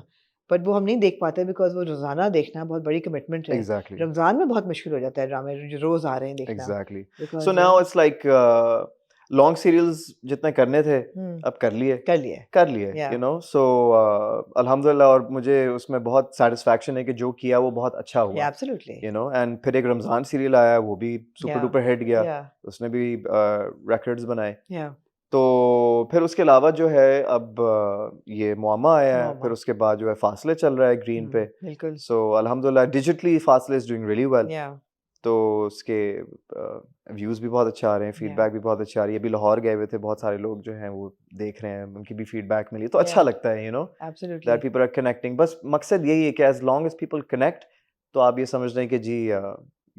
[SPEAKER 2] But वो हम नहीं देख पाते because वो रोजाना देखना बहुत बड़ी कमिटमेंट है.
[SPEAKER 1] Exactly.
[SPEAKER 2] रमजान में बहुत मुश्किल हो जाता है ड्रामे जो रोज आ रहे हैं देखना.
[SPEAKER 1] Exactly.
[SPEAKER 2] Because,
[SPEAKER 1] So now it's like long serials जितने करने थे अब कर लिए,
[SPEAKER 2] कर लिए. Yeah.
[SPEAKER 1] you know. So अल्हम्दुलिल्लाह, और मुझे उसमें बहुत satisfaction है कि जो किया वो बहुत अच्छा हुआ,
[SPEAKER 2] Yeah, absolutely.
[SPEAKER 1] you know. And फिर एक रमजान सीरियल आया, वो भी सुपर
[SPEAKER 2] Yeah.
[SPEAKER 1] डुपर हिट गया,
[SPEAKER 2] Yeah.
[SPEAKER 1] उसने भी records बनाए.
[SPEAKER 2] Yeah.
[SPEAKER 1] तो फिर उसके अलावा जो है अब ये मुआमा आया है,
[SPEAKER 2] मुआमा.
[SPEAKER 1] फिर उसके बाद जो है फासले चल रहा है ग्रीन पे.
[SPEAKER 2] बिल्कुल.
[SPEAKER 1] सो अल्हम्दुलिल्लाह डिजिटली फासले is doing really well.
[SPEAKER 2] Yeah.
[SPEAKER 1] तो उसके व्यूज़ भी बहुत अच्छा आ रहे हैं, फीडबैक भी बहुत अच्छा आ रही है. अभी लाहौर गए हुए थे, बहुत सारे लोग जो हैं वो देख रहे हैं, उनकी भी फीडबैक मिली, तो अच्छा
[SPEAKER 2] Yeah.
[SPEAKER 1] लगता है, you know,
[SPEAKER 2] Absolutely.
[SPEAKER 1] That people are connecting. बस मकसद यही है कि as long as people connect, तो आप ये समझ रहे हैं कि जी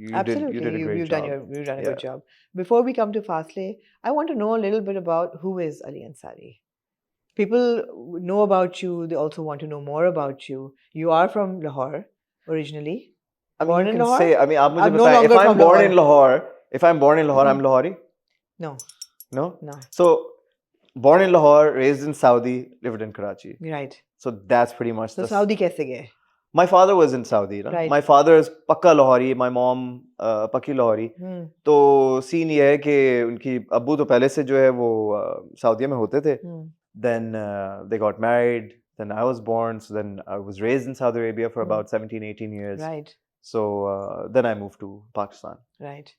[SPEAKER 1] you
[SPEAKER 2] Absolutely,
[SPEAKER 1] did a great
[SPEAKER 2] you've
[SPEAKER 1] job.
[SPEAKER 2] you've done a good
[SPEAKER 1] Yeah.
[SPEAKER 2] job. Before we come to Fasle, I want to know a little bit about who is Ali Ansari. People know about you. They also want to know more about you. You are from Lahore originally.
[SPEAKER 1] I mean,
[SPEAKER 2] Born
[SPEAKER 1] you
[SPEAKER 2] in
[SPEAKER 1] can
[SPEAKER 2] Lahore?
[SPEAKER 1] say, I mean, आप मुझे
[SPEAKER 2] I'm no
[SPEAKER 1] बताएं,
[SPEAKER 2] longer
[SPEAKER 1] if I'm
[SPEAKER 2] from
[SPEAKER 1] born
[SPEAKER 2] Lahore.
[SPEAKER 1] in Lahore, if I'm born in Lahore, I'm Lahori?
[SPEAKER 2] No,
[SPEAKER 1] No?
[SPEAKER 2] no.
[SPEAKER 1] So, born in Lahore, raised in Saudi, lived in Karachi.
[SPEAKER 2] Right.
[SPEAKER 1] So that's pretty much
[SPEAKER 2] So
[SPEAKER 1] the...
[SPEAKER 2] Saudi कैसे गए?
[SPEAKER 1] My father was in Saudi, ना?
[SPEAKER 2] Right.
[SPEAKER 1] My father is पक्का Lahori, my mom पक्की लाहौरी. तो scene ये है कि उनकी अब्बू तो पहले से जो है वो सऊदीया में होते थे. Then they got married. Then I was born. So then I was raised in Saudi Arabia for about 17, 18 years.
[SPEAKER 2] Right.
[SPEAKER 1] So then I moved to Pakistan.
[SPEAKER 2] Right.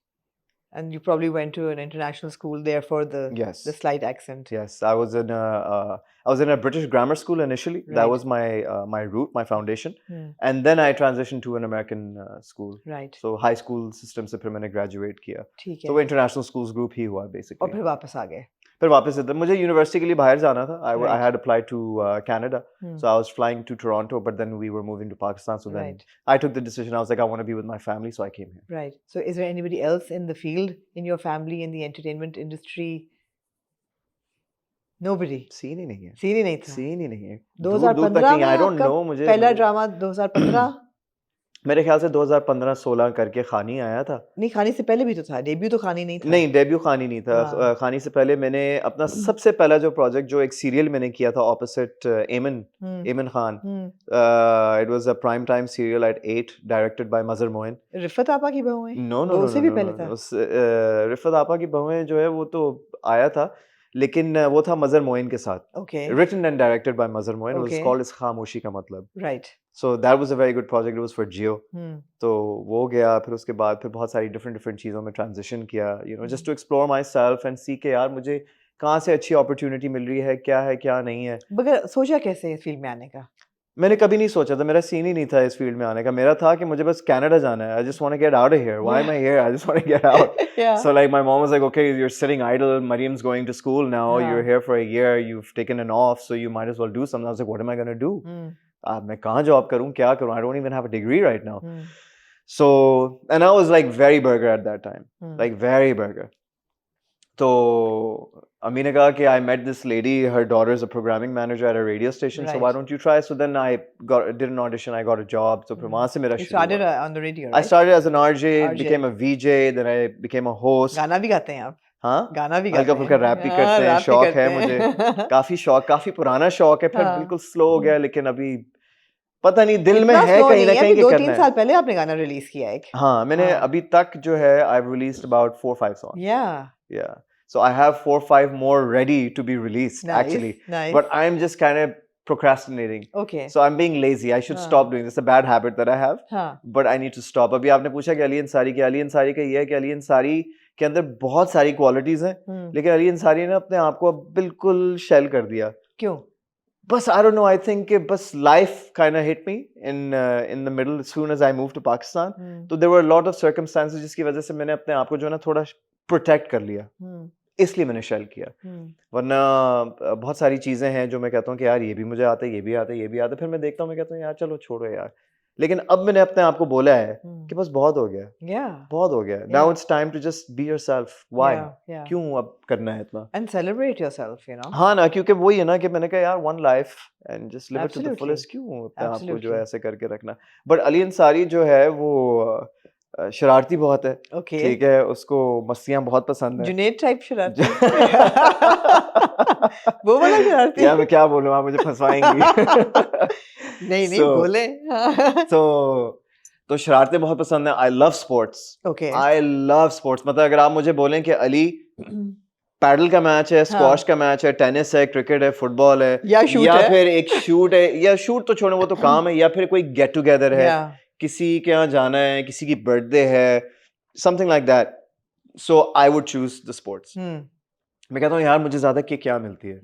[SPEAKER 2] And you probably went to an international school there for the
[SPEAKER 1] Yes.
[SPEAKER 2] the slight accent.
[SPEAKER 1] Yes, I was in a British grammar school initially.
[SPEAKER 2] Right.
[SPEAKER 1] That was my route, my foundation. And then I transitioned to an American school.
[SPEAKER 2] Right.
[SPEAKER 1] So high school system से फिर मैंने graduate किया.
[SPEAKER 2] ठीक है.
[SPEAKER 1] तो वो international schools group ही हुआ basically.
[SPEAKER 2] और फिर वापस आ गए.
[SPEAKER 1] फिर वापस इधर, मुझे यूनिवर्सिटी के लिए बाहर जाना था. I
[SPEAKER 2] Right.
[SPEAKER 1] had applied to Canada. So I was flying to Toronto, but then we were moving to Pakistan. So then
[SPEAKER 2] Right.
[SPEAKER 1] I took the decision. I was like, I want to be with my family, so I came here.
[SPEAKER 2] Right. So is there anybody else in the field, in your family, in the entertainment industry? Nobody.
[SPEAKER 1] Scene ही नहीं है.
[SPEAKER 2] Scene ही नहीं था.
[SPEAKER 1] Scene ही नहीं है.
[SPEAKER 2] 2015 में
[SPEAKER 1] I don't
[SPEAKER 2] आपका
[SPEAKER 1] know, मुझे
[SPEAKER 2] पहला ड्रामा 2015?
[SPEAKER 1] मेरे ख्याल से 2015-16 करके खानी आया था.
[SPEAKER 2] नहीं, खानी से पहले भी तो था. डेब्यू तो खानी नहीं था.
[SPEAKER 1] नहीं, डेब्यू खानी नहीं था.
[SPEAKER 2] हाँ.
[SPEAKER 1] खानी से पहले मैंने अपना सबसे पहला जो प्रोजेक्ट, जो एक सीरियल मैंने किया था opposite Aiman Khan. It was a prime time serial at 8 directed by Mazhar Moin.
[SPEAKER 2] Rifat आपा की बहुएं?
[SPEAKER 1] नो नो नो,
[SPEAKER 2] उससे भी पहले था.
[SPEAKER 1] रिफत आपा की बहुएं जो है वो तो आया था, लेकिन वो था मजर मोइन के साथ.
[SPEAKER 2] Okay.
[SPEAKER 1] Written and directed by मजर Moin. It was
[SPEAKER 2] Okay.
[SPEAKER 1] called इस खामोशी का मतलब.
[SPEAKER 2] Right.
[SPEAKER 1] So that was a very good project. It was for Jio. तो वो गया, फिर उसके बाद फिर बहुत सारी different चीज़ों में transition किया, you know, just to explore myself and see कि यार मुझे कहाँ से अच्छी opportunity मिल रही है, क्या नहीं है.
[SPEAKER 2] मगर सोचा कैसे इस फील्ड में आने का?
[SPEAKER 1] मैंने कभी नहीं सोचा था, मेरा सीन ही नहीं था इस फील्ड में आने का. मेरा था कि मुझे बस कनाडा जाना है. I just want to get out of here. Why am I here? I just want to get out.
[SPEAKER 2] Yeah.
[SPEAKER 1] So like my mom was like, okay, you're sitting idle. Mariam's going to school now.
[SPEAKER 2] Yeah.
[SPEAKER 1] You're here for a year. You've taken an off, so you might as well do something. I was like, what am I going to do? मैं कहाँ job करूँ, क्या करूँ? I don't even have a degree right now. So, and I was like very burger at that time. Like very burger. तो अम्मी ने कहा कि I met this lady, her daughter is a programming manager at a radio station, so
[SPEAKER 2] Right.
[SPEAKER 1] why don't you try? So then I did an audition, I got a job. So फिर वहाँ से मेरा
[SPEAKER 2] You
[SPEAKER 1] शुरू हुआ.
[SPEAKER 2] started on the radio,
[SPEAKER 1] I
[SPEAKER 2] right?
[SPEAKER 1] started as an RJ,
[SPEAKER 2] RJ.
[SPEAKER 1] became a VJ, then I became a host.
[SPEAKER 2] गाना भी गाते हैं आप?
[SPEAKER 1] हाँ,
[SPEAKER 2] गाना भी गाते
[SPEAKER 1] हल्का
[SPEAKER 2] हैं?
[SPEAKER 1] फुल्का रैप भी
[SPEAKER 2] हाँ,
[SPEAKER 1] करते हैं,
[SPEAKER 2] रैप भी
[SPEAKER 1] शौक
[SPEAKER 2] करते
[SPEAKER 1] है
[SPEAKER 2] हैं।
[SPEAKER 1] मुझे. काफी शौक, काफी पुराना शौक है, फिर
[SPEAKER 2] हाँ.
[SPEAKER 1] बिल्कुल स्लो हो गया, लेकिन अभी पता नहीं दिल में
[SPEAKER 2] इतना
[SPEAKER 1] है
[SPEAKER 2] slow
[SPEAKER 1] कहीं ना
[SPEAKER 2] नहीं है,
[SPEAKER 1] कहीं
[SPEAKER 2] अभी
[SPEAKER 1] कि
[SPEAKER 2] 2-3
[SPEAKER 1] करना
[SPEAKER 2] साल
[SPEAKER 1] है.
[SPEAKER 2] पहले आपने गाना रिलीज किया एक.
[SPEAKER 1] हाँ, मैंने
[SPEAKER 2] हाँ.
[SPEAKER 1] अभी तक जो है I've released about 4-5 songs.
[SPEAKER 2] Yeah.
[SPEAKER 1] Yeah. So I have 4-5 more ready to be released
[SPEAKER 2] Nice,
[SPEAKER 1] actually,
[SPEAKER 2] nice.
[SPEAKER 1] but I'm just kind of procrastinating.
[SPEAKER 2] Okay.
[SPEAKER 1] So I'm being lazy. I should
[SPEAKER 2] हाँ.
[SPEAKER 1] stop doing this. It's a bad habit that I have,
[SPEAKER 2] हाँ.
[SPEAKER 1] but I need to stop. अभी आपने पूछा कि अली अंसारी का ये है कि अली अंसारी के अंदर बहुत सारी क्वालिटीज हैं, लेकिन अली अंसारी ने अपने आप को अब बिल्कुल शेल कर दिया.
[SPEAKER 2] क्यों?
[SPEAKER 1] बस I don't know, I think कि बस life kind of hit me in the middle as soon as I moved to Pakistan. तो there were a lot of circumstances जिसकी वजह से मैंने अपने आप को जो है ना थोड़ा प्रोटेक्ट कर लिया, इसलिए मैंने शेल किया. वरना बहुत सारी चीजें हैं जो मैं कहता हूँ कि यार ये भी मुझे आता है, ये भी आता है, ये भी आता है, फिर मैं देखता हूँ, मैं कहता हूँ यार चलो छोड़ो यार. लेकिन अब मैंने अपने आप को बोला है कि बस बहुत हो गया, बहुत हो गया. Now it's time to just be yourself. Why? क्यों अब करना है इतना?
[SPEAKER 2] And celebrate yourself, you know.
[SPEAKER 1] हाँ ना, क्योंकि वही है ना कि मैंने कहा यार one life and just live it to the
[SPEAKER 2] Absolutely.
[SPEAKER 1] fullest. क्यों अपने आप को जो
[SPEAKER 2] Absolutely.
[SPEAKER 1] है ऐसे करके रखना? But अली अंसारी जो है वो शरारती बहुत है.
[SPEAKER 2] Okay.
[SPEAKER 1] ठीक है, उसको मस्तियाँ बहुत पसंद है.
[SPEAKER 2] जुनेद टाइप शरारती. वो वाला शरारती.
[SPEAKER 1] यार मैं क्या बोलूँ, आप मुझे फंसवाएंगी.
[SPEAKER 2] नहीं
[SPEAKER 1] So-
[SPEAKER 2] बोले.
[SPEAKER 1] तो शरारतें बहुत पसंद है. I love sports.
[SPEAKER 2] Okay.
[SPEAKER 1] I love sports. मतलब अगर आप मुझे बोलें कि अली पैडल का मैच है, स्क्वॉश का मैच है, टेनिस है, क्रिकेट है, फुटबॉल है,
[SPEAKER 2] या शूट
[SPEAKER 1] या
[SPEAKER 2] है.
[SPEAKER 1] फिर एक शूट है, या शूट तो छोड़ो वो तो काम है, या फिर कोई गेट टुगेदर है,
[SPEAKER 2] Yeah.
[SPEAKER 1] किसी के यहाँ जाना है, किसी की बर्थडे है, something like that. So I would choose the sports. मैं कहता हूँ यार मुझे ज्यादा किक क्या मिलती है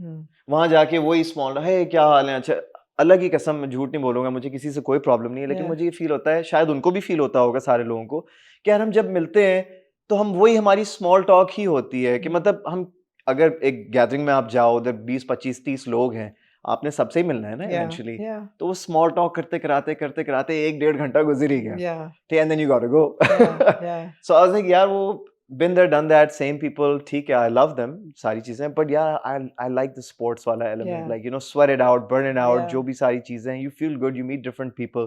[SPEAKER 1] वहां जाके, वही स्मॉल है, क्या हाल है, अच्छा अलग ही कसम, मैं झूठ नहीं बोलूंगा, मुझे किसी से कोई प्रॉब्लम नहीं है, लेकिन
[SPEAKER 2] Yeah.
[SPEAKER 1] मुझे ये फील होता है, शायद उनको भी फील होता होगा, सारे लोगों को, कि यार हम जब मिलते हैं तो हम वही हमारी स्मॉल टॉक ही होती है कि मतलब हम अगर एक गैदरिंग में आप जाओ, उधर 20 25 30 लोग हैं, आपने सबसे ही मिलना है ना इवेंचुअली.
[SPEAKER 2] Yeah.
[SPEAKER 1] तो वो स्मॉल टॉक करते कराते 1.5 घंटा गुजर ही गया.
[SPEAKER 2] Yeah.
[SPEAKER 1] And then you got to go.
[SPEAKER 2] Yeah.
[SPEAKER 1] So I was like यार वो been there done that, same people, ठीक है, I love them सारी चीजें, but yeah I like the sports वाला element.
[SPEAKER 2] Yeah.
[SPEAKER 1] like you know, sweat it out, burn it out,
[SPEAKER 2] Yeah.
[SPEAKER 1] जो भी सारी चीजें हैं, you feel good, you meet different people,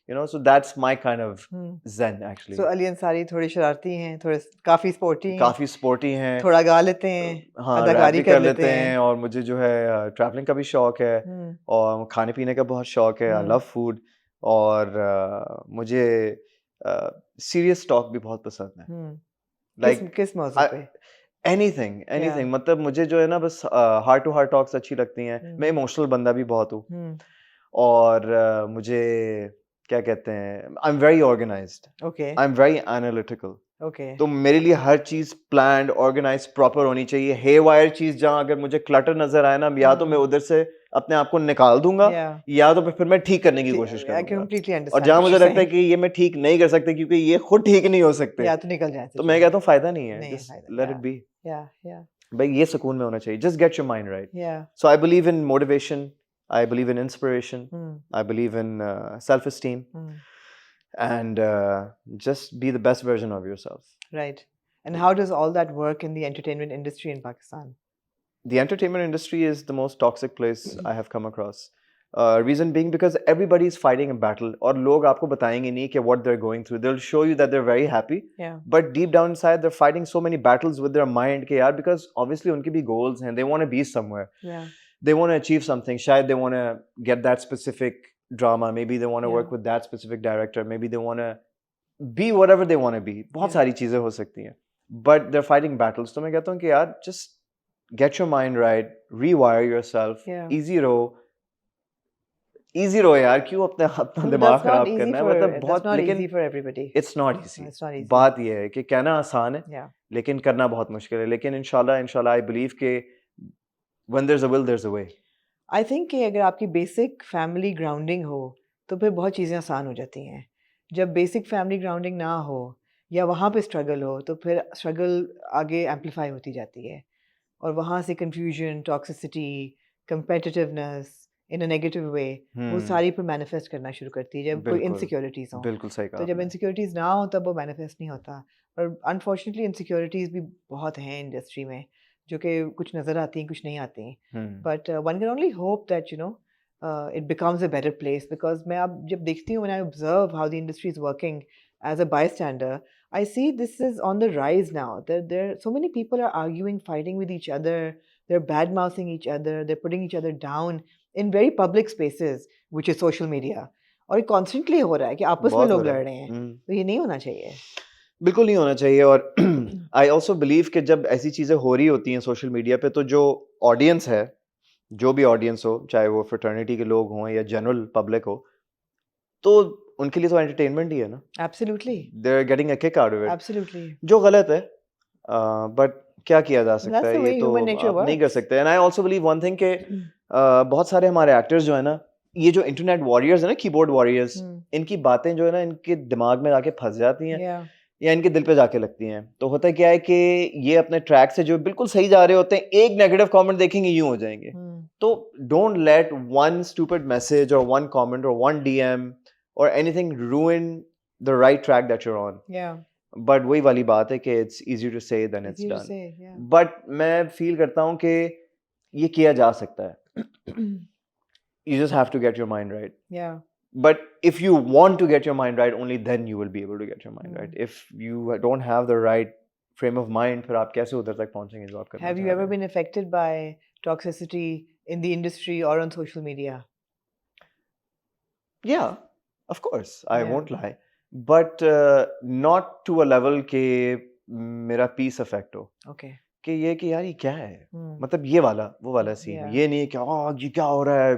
[SPEAKER 1] you know, so that's my kind of zen actually.
[SPEAKER 2] So Ali Ansari थोड़ी शरारती हैं, थोड़े काफी स्पोर्टी हैं,
[SPEAKER 1] काफी स्पोर्टी हैं,
[SPEAKER 2] थोड़ा गा लेते हैं,
[SPEAKER 1] हाँ
[SPEAKER 2] अदाकारी
[SPEAKER 1] रैप भी कर लेते हैं, और मुझे जो है ट्रैवलिंग का भी शौक है, और खाने पीने का बहुत शौक है. आई लव फूड, और मुझे सीरियस टॉक भी बहुत पसंद है.
[SPEAKER 2] किस मौजू पे?
[SPEAKER 1] एनीथिंग मतलब मुझे जो है ना बस हार्ट टू हार्ट टॉक्स अच्छी लगती हैं. मैं इमोशनल बंदा भी बहुत हूँ, और मुझे क्या कहते हैं, I am very organised,
[SPEAKER 2] Okay.
[SPEAKER 1] I am very analytical.
[SPEAKER 2] Okay.
[SPEAKER 1] तो मेरे लिए हर चीज प्लान्ड, ऑर्गेनाइज्ड, प्रॉपर होनी चाहिए. हेवायर चीज जहाँ अगर मुझे क्लटर नजर आए ना, या तो मैं उधर से अपने आप को निकाल दूंगा,
[SPEAKER 2] Yeah.
[SPEAKER 1] या तो फिर मैं ठीक करने की कोशिश
[SPEAKER 2] I
[SPEAKER 1] करूंगा.
[SPEAKER 2] completely
[SPEAKER 1] और
[SPEAKER 2] understand
[SPEAKER 1] जहाँ
[SPEAKER 2] what
[SPEAKER 1] मुझे
[SPEAKER 2] you're
[SPEAKER 1] लगता है
[SPEAKER 2] saying.
[SPEAKER 1] कि ये मैं ठीक नहीं कर सकता क्योंकि ये खुद ठीक नहीं हो सकते,
[SPEAKER 2] या तो निकल जाए.
[SPEAKER 1] तो मैं कहता हूँ फायदा नहीं है,
[SPEAKER 2] नहीं है
[SPEAKER 1] just
[SPEAKER 2] फायदा,
[SPEAKER 1] let
[SPEAKER 2] yeah.
[SPEAKER 1] it be.
[SPEAKER 2] Yeah.
[SPEAKER 1] भाई ये सुकून में होना चाहिए. Just get your mind right.
[SPEAKER 2] Yeah.
[SPEAKER 1] So I believe in motivation, I believe in inspiration, I believe in self-esteem, and just be the best version of yourself.
[SPEAKER 2] Right. And how does all that work in the entertainment industry in Pakistan?
[SPEAKER 1] The entertainment industry is the most toxic place I have come across. Reason being because everybody is fighting a battle, और लोग आपको बताएंगे नहीं कि what they're going through. They'll show you that they're very happy,
[SPEAKER 2] Yeah.
[SPEAKER 1] but deep down inside they're fighting so many battles with their mind कि यार, because obviously उनके भी goals हैं, they want to be somewhere,
[SPEAKER 2] Yeah.
[SPEAKER 1] they want to achieve something. शायद they want to get that specific drama, maybe they want to
[SPEAKER 2] Yeah.
[SPEAKER 1] work with that specific director, maybe they want to be whatever they want to be. बहुत
[SPEAKER 2] Yeah.
[SPEAKER 1] सारी चीजें हो सकती हैं, but they're fighting battles. तो मैं कहता हूँ कि यार just get your mind right, rewire yourself,
[SPEAKER 2] Yeah.
[SPEAKER 1] easy रो यार, क्यों अपना
[SPEAKER 2] No,
[SPEAKER 1] दिमाग
[SPEAKER 2] that's not
[SPEAKER 1] खराब
[SPEAKER 2] easy
[SPEAKER 1] करना है,
[SPEAKER 2] for-
[SPEAKER 1] मतलब
[SPEAKER 2] that's
[SPEAKER 1] बहुत,
[SPEAKER 2] not
[SPEAKER 1] लेकिन
[SPEAKER 2] easy for everybody.
[SPEAKER 1] it's not easy.
[SPEAKER 2] It's not easy.
[SPEAKER 1] बात ये है कि कहना आसान है,
[SPEAKER 2] Yeah.
[SPEAKER 1] लेकिन करना बहुत मुश्किल है. लेकिन इंशाल्लाह I believe कि when there's a will there's a way.
[SPEAKER 2] I think कि अगर आपकी बेसिक फैमिली ग्राउंडिंग हो तो फिर बहुत चीज़ें आसान हो जाती हैं. जब बेसिक फैमिली ग्राउंडिंग ना हो या वहाँ पे स्ट्रगल हो तो फिर स्ट्रगल आगे एम्पलीफाई होती जाती है, और वहाँ से confusion, toxicity, competitiveness in a negative way वो सारी पर मैनिफेस्ट करना शुरू करती है जब कोई
[SPEAKER 1] बिल्कुल,
[SPEAKER 2] इनसिक्योरिटीज़ हो.
[SPEAKER 1] बिल्कुल सही कहा
[SPEAKER 2] तो जब
[SPEAKER 1] आपने.
[SPEAKER 2] इनसिक्योरिटीज़ ना हो तब वो मैनिफेस्ट नहीं होता, और अनफॉर्चुनेटली इनसिक्योरिटीज़ भी बहुत हैं इंडस्ट्री में, जो कि कुछ नज़र आती हैं, कुछ नहीं आती. But one can only hope that it becomes a better place, because मैं अब जब देखती हूँ, when I observe how the industry is working as a bystander, I see this is on the rise now. There so many people are arguing, fighting with each other. They're bad mouthing each other. They're putting each other down in very public spaces, which is social media. और ये constantly हो रहा है कि आपस में
[SPEAKER 1] बहुत हो
[SPEAKER 2] लोग
[SPEAKER 1] रहा
[SPEAKER 2] लड़
[SPEAKER 1] है.
[SPEAKER 2] रहे हैं. तो ये नहीं होना चाहिए.
[SPEAKER 1] बिल्कुल नहीं होना चाहिए. और आई ऑल्सो बिलीव कि जब ऐसी चीज़ें हो रही होती हैं सोशल मीडिया पे, तो जो ऑडियंस है, जो भी ऑडियंस हो, चाहे वो फ्रेटर्निटी के लोग हों या जनरल पब्लिक हो, तो उनके लिए तो एंटरटेनमेंट ही है ना.
[SPEAKER 2] Absolutely.
[SPEAKER 1] They are getting a kick out of it,
[SPEAKER 2] Absolutely.
[SPEAKER 1] जो गलत है. बट क्या किया जा सकता
[SPEAKER 2] That's
[SPEAKER 1] है,
[SPEAKER 2] the
[SPEAKER 1] ये
[SPEAKER 2] way
[SPEAKER 1] तो
[SPEAKER 2] human nature
[SPEAKER 1] आप नहीं कर
[SPEAKER 2] works.
[SPEAKER 1] सकते. And I also believe one thing के बहुत सारे हमारे एक्टर्स जो है ना, ये जो इंटरनेट वॉरियर्स है ना, कीबोर्ड वॉरियर्स,
[SPEAKER 2] Hmm.
[SPEAKER 1] इनकी बातें जो है ना इनके दिमाग में जाके फंस जाती हैं
[SPEAKER 2] Yeah.
[SPEAKER 1] या इनके दिल पे जाके लगती हैं. तो होता क्या है कि ये अपने ट्रैक से जो बिल्कुल सही जा रहे होते हैं, एक नेगेटिव कमेंट देखेंगे यूं हो जाएंगे.
[SPEAKER 2] Hmm.
[SPEAKER 1] तो don't let one stupid message और वन कमेंट और वन डीएम और anything ruin the right track that you're on.
[SPEAKER 2] Yeah.
[SPEAKER 1] But वही वाली बात है कि it's easy to say then it's
[SPEAKER 2] Easy to
[SPEAKER 1] done.
[SPEAKER 2] say. Yeah.
[SPEAKER 1] But मैं feel करता हूँ कि ये किया जा सकता है. You just have to get your mind right.
[SPEAKER 2] Yeah.
[SPEAKER 1] But if you want to get your mind right, only then you will be able to get your mind right. If you don't have the right frame of mind, फिर आप कैसे उधर तक पहुंचेंगे जो आप करना
[SPEAKER 2] Have you
[SPEAKER 1] चाह
[SPEAKER 2] ever
[SPEAKER 1] रहे हैं?
[SPEAKER 2] been affected by toxicity in the industry or on social media?
[SPEAKER 1] Yeah, of course. I
[SPEAKER 2] Yeah.
[SPEAKER 1] won't lie. But not to a level कि मेरा peace affect हो.
[SPEAKER 2] Okay.
[SPEAKER 1] कि ये कि यार ये क्या है,
[SPEAKER 2] Hmm.
[SPEAKER 1] मतलब ये वाला वो वाला सीन
[SPEAKER 2] Yeah.
[SPEAKER 1] ये नहीं है कि ये क्या हो रहा है,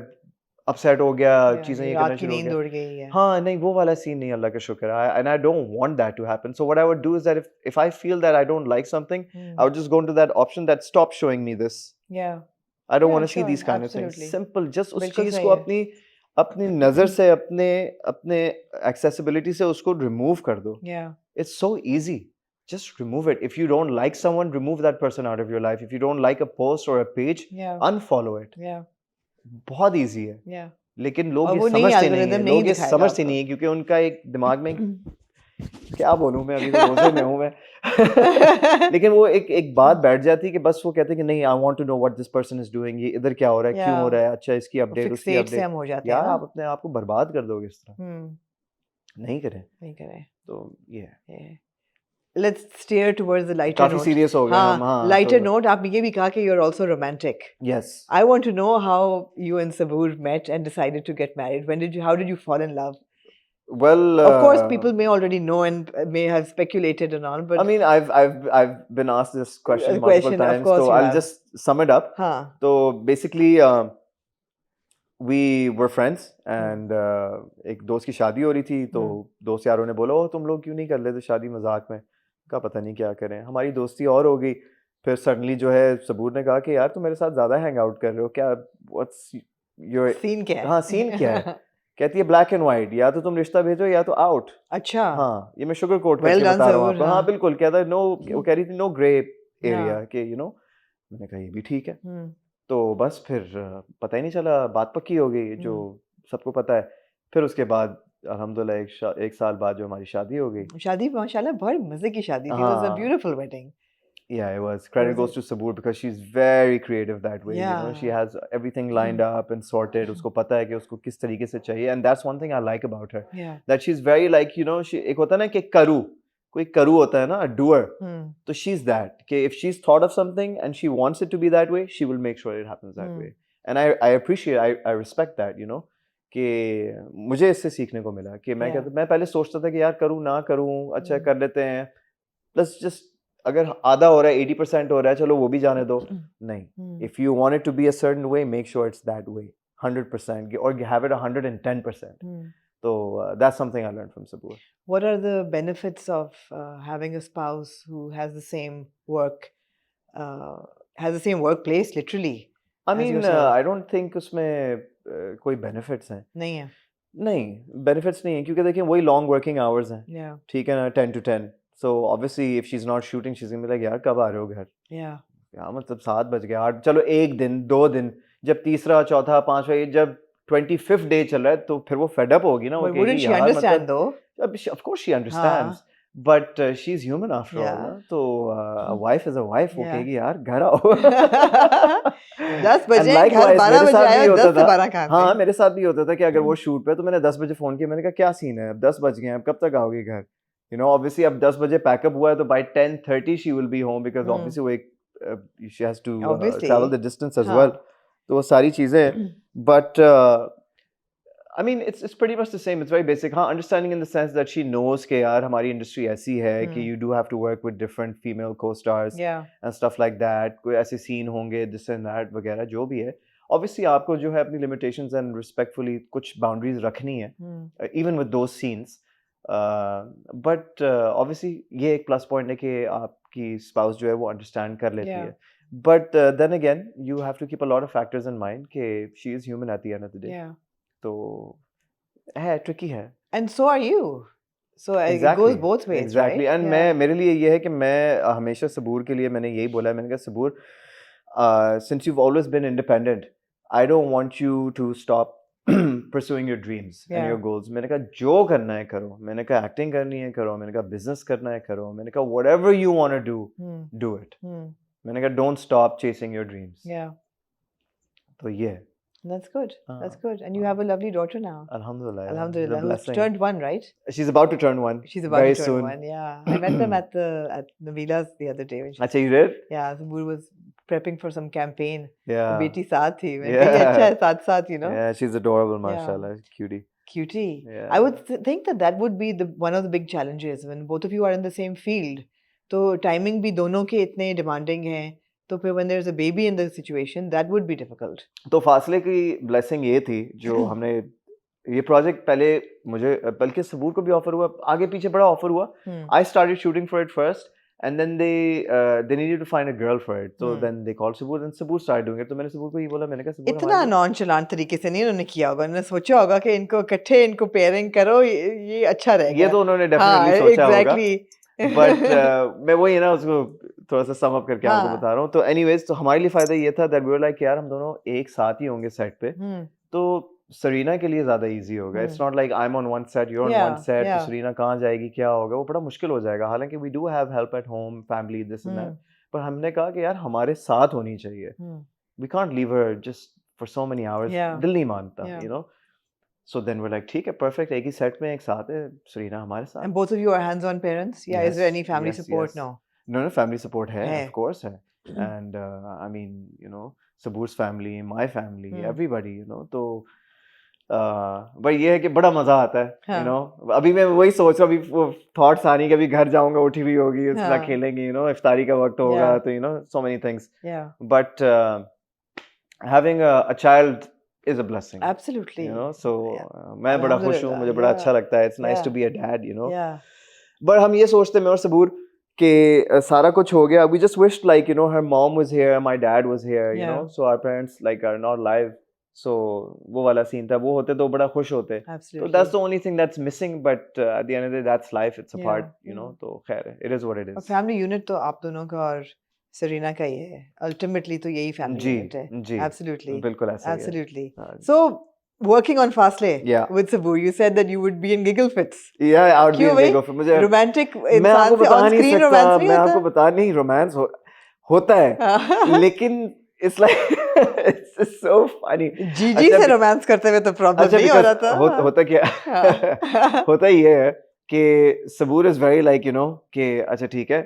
[SPEAKER 1] अपसेट हो गया,
[SPEAKER 2] Yeah.
[SPEAKER 1] चीजें ये
[SPEAKER 2] रात
[SPEAKER 1] करना
[SPEAKER 2] की
[SPEAKER 1] शुरू हो
[SPEAKER 2] नींद
[SPEAKER 1] गया.
[SPEAKER 2] उड़ गई है.
[SPEAKER 1] हाँ नहीं वो वाला सीन नहीं, अल्लाह का शुक्र है. And I don't want that to happen. So what I would do is that if I feel that I don't like something,
[SPEAKER 2] Hmm.
[SPEAKER 1] I would just go into that option that stop showing me this.
[SPEAKER 2] Yeah.
[SPEAKER 1] I don't
[SPEAKER 2] Yeah,
[SPEAKER 1] want to see
[SPEAKER 2] sure,
[SPEAKER 1] these kind of things.
[SPEAKER 2] absolutely.
[SPEAKER 1] Simple, just उस
[SPEAKER 2] बिल्कुल
[SPEAKER 1] चीज
[SPEAKER 2] सही
[SPEAKER 1] को
[SPEAKER 2] है.
[SPEAKER 1] अपनी अपनी नजर से अपने अपने accessibility से उसको remove कर दो.
[SPEAKER 2] Yeah.
[SPEAKER 1] It's so easy. Just remove it. If you don't like someone, remove that person out of your life. If you don't like a post or a page,
[SPEAKER 2] Yeah.
[SPEAKER 1] unfollow it.
[SPEAKER 2] Yeah.
[SPEAKER 1] बहुत easy है.
[SPEAKER 2] Yeah.
[SPEAKER 1] लेकिन लोग
[SPEAKER 2] और
[SPEAKER 1] ये
[SPEAKER 2] वो नहीं
[SPEAKER 1] समझते नहीं
[SPEAKER 2] algorithm
[SPEAKER 1] है.
[SPEAKER 2] नहीं
[SPEAKER 1] लोग ये
[SPEAKER 2] दिखाएगा
[SPEAKER 1] समझते
[SPEAKER 2] आपको.
[SPEAKER 1] नहीं है क्योंकि उनका एक दिमाग में क्या बोलूं मैं, अभी तो रोजे में हूं मैं. लेकिन वो एक बात बैठ जाती है कि बस वो कहते हैं कि नहीं, I want to know what this person is doing, ये इधर क्या हो रहा है, क्यों हो
[SPEAKER 2] Yeah.
[SPEAKER 1] रहा है, अच्छा इसकी अपडेट उसकी
[SPEAKER 2] Fixate से
[SPEAKER 1] अपडेट.
[SPEAKER 2] हम हो जाते हैं
[SPEAKER 1] यार
[SPEAKER 2] ना.
[SPEAKER 1] आप अपने आप को बर्बाद कर दोगे इस तरह.
[SPEAKER 2] Hmm.
[SPEAKER 1] नहीं करें.
[SPEAKER 2] नहीं करें.
[SPEAKER 1] तो ये है.
[SPEAKER 2] Yeah. Let's steer towards the lighter
[SPEAKER 1] काफी
[SPEAKER 2] note.
[SPEAKER 1] सीरियस हो गए हम.
[SPEAKER 2] हाँ,
[SPEAKER 1] हाँ
[SPEAKER 2] lighter
[SPEAKER 1] तो
[SPEAKER 2] note. आप ये भी कहा कि you're also romantic.
[SPEAKER 1] Yes.
[SPEAKER 2] I want to know how you and Sabur met and decided to get married. How did you fall in love?
[SPEAKER 1] Well,
[SPEAKER 2] Of course, people may already know and may have speculated and all, but
[SPEAKER 1] I mean, I've been asked this question multiple
[SPEAKER 2] question, of
[SPEAKER 1] times,
[SPEAKER 2] course
[SPEAKER 1] so
[SPEAKER 2] you
[SPEAKER 1] I'll
[SPEAKER 2] have.
[SPEAKER 1] just sum it up.
[SPEAKER 2] हाँ.
[SPEAKER 1] So basically, we were friends, and एक दोस्त की शादी हो रही थी, तो दोस्त यारों ने बोला, तुम लोग क्यों नहीं कर लेते शादी मजाक में, कहा पता नहीं क्या करें. हमारी दोस्ती और हो गई. फिर सडनली जो है सबूर ने कहा कि यार तुम मेरे साथ ज्यादा हैंग आउट कर रहे हो क्या, व्हाट्स योर
[SPEAKER 2] सीन क्या है?
[SPEAKER 1] हाँ सीन क्या है. कहती है ब्लैक एंड व्हाइट, या तो तुम रिश्ता भेजो या तो आउट.
[SPEAKER 2] अच्छा.
[SPEAKER 1] हाँ ये मैं शुगर कोट
[SPEAKER 2] Well
[SPEAKER 1] करके
[SPEAKER 2] done,
[SPEAKER 1] बता रहा हूँ
[SPEAKER 2] Sabur,
[SPEAKER 1] आपको.
[SPEAKER 2] हाँ.
[SPEAKER 1] हाँ बिल्कुल. कहता है नो, वो कह रही थी नो ग्रे एरिया
[SPEAKER 2] हाँ.
[SPEAKER 1] के मैंने कहा ये भी ठीक है.
[SPEAKER 2] हम्म.
[SPEAKER 1] तो बस फिर पता ही नहीं चला, बात पक्की हो गई जो सबको पता है. फिर उसके बाद अल्हम्दुलिल्लाह एक साल बाद जो हमारी शादी हो गई.
[SPEAKER 2] शादी माशाल्लाह बहुत मजे की शादी थी. It was a
[SPEAKER 1] हाँ.
[SPEAKER 2] beautiful wedding.
[SPEAKER 1] Yeah, it was. Credit
[SPEAKER 2] Was
[SPEAKER 1] goes to Sabur because she's very creative that way. She
[SPEAKER 2] Yeah.
[SPEAKER 1] has everything lined up and sorted. उसको पता है कि उसको किस तरीके से चाहिए, and that's one thing I like about her.
[SPEAKER 2] Yeah.
[SPEAKER 1] That she's very like she एक होता है ना कि करू, कोई करू होता है ना, a doer. तो she's that. कि if she's thought of something and she wants it to be that way, she will make sure it happens that way. And I appreciate, I respect that, कि मुझे इससे सीखने को मिला कि मैं कहता, मैं पहले सोचता था कि यार करूँ ना करूँ, अच्छा कर लेते हैं, प्लस जस्ट अगर आधा हो रहा है 80% हो रहा है चलो वो भी जाने दो. नहीं, if you want it to be a certain way, make sure it's that way 100% or have it 110%. So that's something I learned from Sabur.
[SPEAKER 2] What are the benefits of having a spouse who has the same workplace literally?
[SPEAKER 1] I mean, I don't think उसमें कोई benefits हैं.
[SPEAKER 2] नहीं है.
[SPEAKER 1] नहीं, benefits नहीं है क्योंकि देखिए वही long working hours हैं.
[SPEAKER 2] Yeah.
[SPEAKER 1] ठीक है ना, 10 to 10. So obviously if she's not shooting, she's gonna be like, यार कब आ रहे हो घर?
[SPEAKER 2] Yeah.
[SPEAKER 1] यार मतलब 7 बज गए, 8, चलो एक दिन 2 दिन, जब तीसरा चौथा पांचवा, ये जब 25th day चल रहा है तो फिर वो fed up होगी ना.
[SPEAKER 2] Wouldn't she understand though?
[SPEAKER 1] Of course she understands. But she's human after all. ना? तो a wife is a wife. वो कहेगी यार घर आओ.
[SPEAKER 2] 10 बजे घर 12 बजे आया, 10 से 12 कहाँ पे?
[SPEAKER 1] हाँ मेरे साथ भी होता था कि अगर वो शूट पे, तो मैंने 10 बजे फोन किया, मैंने कहा क्या सीन है, अब 10 बज गए हैं, अब कब तक आओगे घर. Obviously अब 10 बजे पैकअप हुआ है तो by 10:30 she will be home because obviously वो एक she has to travel the distance as well. तो वो सारी चीजें. But I mean, it's pretty much the same. It's very basic. हाँ, understanding in the sense that she knows कि यार हमारी industry ऐसी है कि you do have to work with different female co-stars
[SPEAKER 2] Yeah.
[SPEAKER 1] and stuff like that. कोई ऐसे scene होंगे this and that वगैरह जो भी है. Obviously आपको जो है अपनी limitations and respectfully कुछ boundaries रखनी है, even with those scenes. But obviously ये एक plus point है कि आपकी spouse जो है वो understand कर लेती
[SPEAKER 2] Yeah.
[SPEAKER 1] है. But then again, you have to keep a lot of factors in mind कि she is human at the end of the day.
[SPEAKER 2] Yeah.
[SPEAKER 1] तो है tricky है.
[SPEAKER 2] And so are you. So it goes both ways,
[SPEAKER 1] exactly.
[SPEAKER 2] right?
[SPEAKER 1] And
[SPEAKER 2] Yeah.
[SPEAKER 1] मैं मेरे लिए ये है कि मैं हमेशा सबूर के लिए मैंने यही बोला है, मैंने कहा सबूर, since you've always been independent, I don't want you to stop pursuing your dreams and
[SPEAKER 2] Yeah.
[SPEAKER 1] your goals. मैंने कहा जो करना है करो, मैंने कहा acting करनी है करो, मैंने कहा business करना है करो, मैंने कहा whatever you want to do, do it. मैंने कहा don't stop chasing your dreams.
[SPEAKER 2] Yeah.
[SPEAKER 1] तो ये है.
[SPEAKER 2] That's good. That's
[SPEAKER 1] हाँ,
[SPEAKER 2] good. And you have a lovely daughter now.
[SPEAKER 1] Alhamdulillah. yeah,
[SPEAKER 2] Alhamdulillah.
[SPEAKER 1] it's a
[SPEAKER 2] Who's
[SPEAKER 1] blessing.
[SPEAKER 2] turned 1, right?
[SPEAKER 1] She's about to turn 1.
[SPEAKER 2] She's about
[SPEAKER 1] very
[SPEAKER 2] to turn
[SPEAKER 1] soon.
[SPEAKER 2] 1. Yeah. I met them at Nabila's the other day when she.
[SPEAKER 1] अच्छा, you did?
[SPEAKER 2] Yeah, Sabur was prepping for some campaign.
[SPEAKER 1] Yeah.
[SPEAKER 2] बेटी साथ थी. मैंने कहा, ये अच्छा है साथ साथ, you know.
[SPEAKER 1] Yeah, she's adorable,
[SPEAKER 2] Yeah.
[SPEAKER 1] mashallah. Cutie.
[SPEAKER 2] Cutie.
[SPEAKER 1] Yeah.
[SPEAKER 2] I would think that would be one of the big challenges when both of you are in the same field. तो timing भी दोनों के इतने demanding हैं. तो फिर when there's a baby in the situation, that would be difficult.
[SPEAKER 1] तो फासले की blessing ये थी जो हमने ये प्रोजेक्ट पहले मुझे बल्कि सबूर को भी ऑफर हुआ, आगे पीछे बड़ा ऑफर हुआ. I started shooting for it first and then they needed to find a girl for it. So then they called Sabur and Sabur started doing it. तो मैंने सबूर को ये बोला, मैंने कहा सबूर
[SPEAKER 2] इतना nonchalant तरीके से नहीं उन्होंने किया होगा. उन्होंने सोचा होगा कि इनको इकट्ठे इनको पेयरिंग करो, ये अच्छा रहेगा.
[SPEAKER 1] ये तो उन्होंने डेफिनेटली सोचा
[SPEAKER 2] exactly.
[SPEAKER 1] होगा. बट मैं वही है ना उसको थोड़ा सा सम अप करके आपको बता रहा हूँ. तो एनीवेज, तो हमारे लिए फायदा ये था दैट वी वर लाइक यार हम दोनों एक साथ ही होंगे सेट पे, तो सरीना के लिए ज्यादा इजी होगा. It's not like I am on one set, you are on one set, तो सरीना कहाँ जाएगी, क्या होगा, वो बड़ा मुश्किल हो जाएगा. हालांकि we do have help at home, family, this and that, पर हमने कहा कि यार हमारे साथ होनी चाहिए. We can't leave her just for so many hours. दिल नहीं मानता, you know. So then we're like, ठीक है, perfect, एक ही set में एक साथ है, सरीना हमारे साथ.
[SPEAKER 2] And both of you are hands-on parents? Yeah, is there any family support? No.
[SPEAKER 1] No, family support है, of course है. And I mean, you know, Sabur's family, my family, everybody, you know, तो but ये है कि बड़ा मजा आता है, you know. अभी मैं वही सोच रहा हूँ, अभी वो thoughts आ रही हैं कि अभी घर जाऊँगा, उठी हुई होगी, उसके साथ खेलेंगे, you know, इफ्तारी का वक्त होगा, तो you know, so many things.
[SPEAKER 2] Yeah.
[SPEAKER 1] But having a child is a blessing.
[SPEAKER 2] Absolutely.
[SPEAKER 1] You know, so मैं बड़ा खुश हूँ, मुझे बड़ा अच्छा लगता है. It's nice to be a dad, you know.
[SPEAKER 2] Yeah.
[SPEAKER 1] But हम ये सोचते मैं और सबूर कि सारा कुछ हो गया. We just wished like, you know, her mom was here, my dad was here, you know. So our parents like are not live. So वो वाला सीन था, वो होते तो बड़ा खुश होते.
[SPEAKER 2] Absolutely.
[SPEAKER 1] So that's the only thing that's missing. But at the end of the day, that's life. It's a part, you know. तो खैर, it is what it is.
[SPEAKER 2] Family unit तो आप दोनों का और सरीना का ही है. Ultimately तो यही family unit है.
[SPEAKER 1] जी.
[SPEAKER 2] Absolutely.
[SPEAKER 1] बिल्कुल ऐसा ही है.
[SPEAKER 2] Absolutely. So working on Fasle with Sabur, you said that you would be in giggle fits.
[SPEAKER 1] Yeah, I would be in giggle fits. मुझे
[SPEAKER 2] romantic इंसान से on screen romance नहीं होता.
[SPEAKER 1] मैं आपको बता नहीं, romance होता है, लेकिन it's like it's so funny.
[SPEAKER 2] जीजी से romance करते हुए तो problem नहीं हो रहा था.
[SPEAKER 1] होता क्या होता ये है कि सबूर is very like, you know, कि अच्छा ठीक है,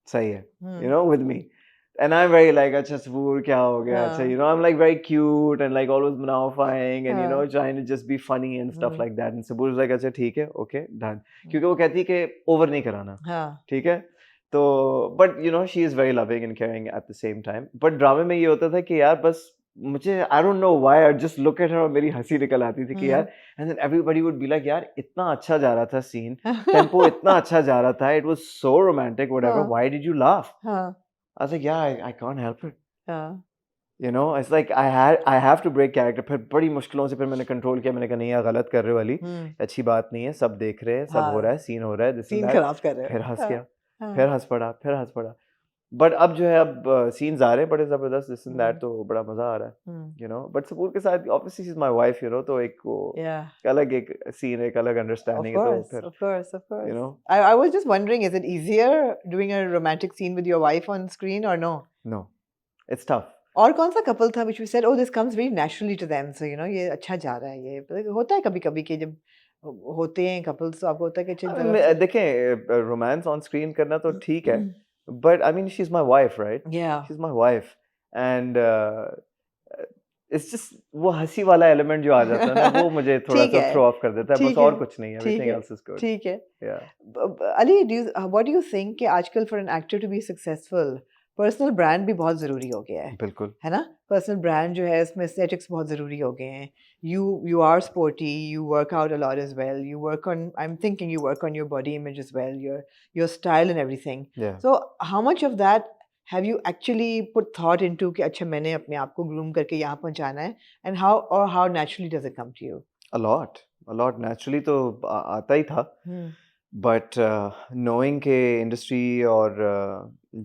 [SPEAKER 1] सही है, you know, with me. And I'm very like, अच्छा सबूर क्या हो गया, अच्छा, you know, I'm like very cute and like always manifying and you know trying to just be funny and stuff like that. And Saboor is like, अच्छा ठीक है, okay, done. क्योंकि वो कहती है कि over नहीं कराना, ठीक है. तो but you know she is very loving and caring at the same time. But ड्रामे में ये होता था कि यार बस मुझे I don't know why I just look at her और मेरी हंसी निकल आती थी कि यार, and then everybody would be like यार इतना अच्छा जा रहा था सीन, टेम्पो इतना अच्छा जा रहा था, it was so romantic, whatever, why did you laugh? I was like yeah, I can't help it. You know, it's like I have to break character. फिर बड़ी मुश्किलों से फिर मैंने कंट्रोल किया. मैंने कहा नहीं यार गलत कर रहे वाली, अच्छी बात नहीं है, सब देख रहे हैं, सब हो रहा है, सीन हो रहा है,
[SPEAKER 2] सीन खराब कर रहे हैं.
[SPEAKER 1] फिर हंस गया, फिर हंस पड़ा. बट अब जो है अब सीन्स आ रहे हैं बड़े जबरदस्त, दिस एंड दैट, तो बड़ा मजा आ रहा है, यू नो. बट सबूर के साथ obviously she is my wife, you know, तो एक वो अलग एक सीन, एक अलग अंडरस्टैंडिंग है. तो फिर
[SPEAKER 2] of course
[SPEAKER 1] you know,
[SPEAKER 2] I was just wondering, is it easier doing a romantic scene with your wife on screen or no?
[SPEAKER 1] No, it's tough.
[SPEAKER 2] और कौन सा कपल था which we said oh this comes very naturally to them, so you know ये अच्छा जा रहा है, ये होता है कभी-कभी कि जब होते हैं कपल्स तो आपको होता है कि
[SPEAKER 1] देखें रोमांस ऑन स्क्रीन करना तो ठीक है, but I mean she's my wife, right?
[SPEAKER 2] Yeah,
[SPEAKER 1] she's my wife and it's just वो हंसी वाला एलिमेंट जो आ जाता है ना वो मुझे थोड़ा
[SPEAKER 2] ठीक
[SPEAKER 1] सा
[SPEAKER 2] है,
[SPEAKER 1] थ्रो ऑफ कर देता है, बस
[SPEAKER 2] ठीक
[SPEAKER 1] और
[SPEAKER 2] है,
[SPEAKER 1] कुछ नहीं,
[SPEAKER 2] ठीक
[SPEAKER 1] एवरीथिंग
[SPEAKER 2] है,
[SPEAKER 1] एल्स इज गुड।
[SPEAKER 2] ठीक है।
[SPEAKER 1] या
[SPEAKER 2] Ali, what do you think कि आजकल for an actor to be successful personal brand भी बहुत ज़रूरी हो गया
[SPEAKER 1] बिल्कुल।
[SPEAKER 2] है ना? पर्सनल ब्रांड जो है इसमें एस्थेटिक्स बहुत ज़रूरी हो गए हैं। You are sporty, you work out a lot as well, you work on, I am thinking you work on your body image as well, your style and everything.
[SPEAKER 1] या
[SPEAKER 2] so how much of that have you actually put thought into कि अच्छा मैंने अपने आप को groom करके यहाँ पहुँचाना है, and how naturally does it come to you?
[SPEAKER 1] A lot naturally तो आता ही था,
[SPEAKER 2] हुँ,
[SPEAKER 1] बट नोइंग के इंडस्ट्री और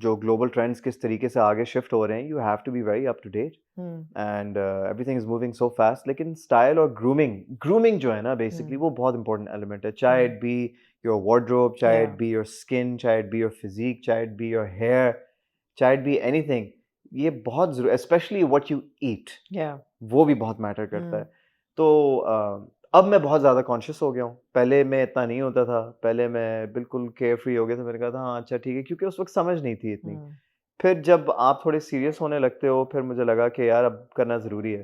[SPEAKER 1] जो ग्लोबल ट्रेंड्स किस तरीके से आगे शिफ्ट हो रहे हैं, you have to be very up to date
[SPEAKER 2] हुँ,
[SPEAKER 1] and everything is moving so fast. लेकिन स्टाइल और ग्रूमिंग जो है ना बेसिकली
[SPEAKER 2] हुँ,
[SPEAKER 1] वो बहुत इंपॉर्टेंट एलिमेंट है, चाहे
[SPEAKER 2] हुँ,
[SPEAKER 1] इट बी योर वार्डरोब, चाहे
[SPEAKER 2] या,
[SPEAKER 1] इट बी योर स्किन, चाहे इट बी योर फिजिक, चाहे इट बी योर हेयर, चाहे इट बी एनीथिंग। ये बहुत जरूरी, स्पेशली व्हाट यू ईट,
[SPEAKER 2] या,
[SPEAKER 1] वो भी बहुत मैटर करता है।
[SPEAKER 2] हुँ,
[SPEAKER 1] तो अब मैं बहुत ज़्यादा कॉन्शियस हो गया हूँ, पहले मैं इतना नहीं होता था, पहले मैं बिल्कुल केयर फ्री हो गया था, मैंने कहा था हाँ अच्छा ठीक है, क्योंकि उस वक्त समझ नहीं थी इतनी।
[SPEAKER 2] हुँ।
[SPEAKER 1] फिर जब आप थोड़े सीरियस होने लगते हो, फिर मुझे लगा कि यार अब करना ज़रूरी है,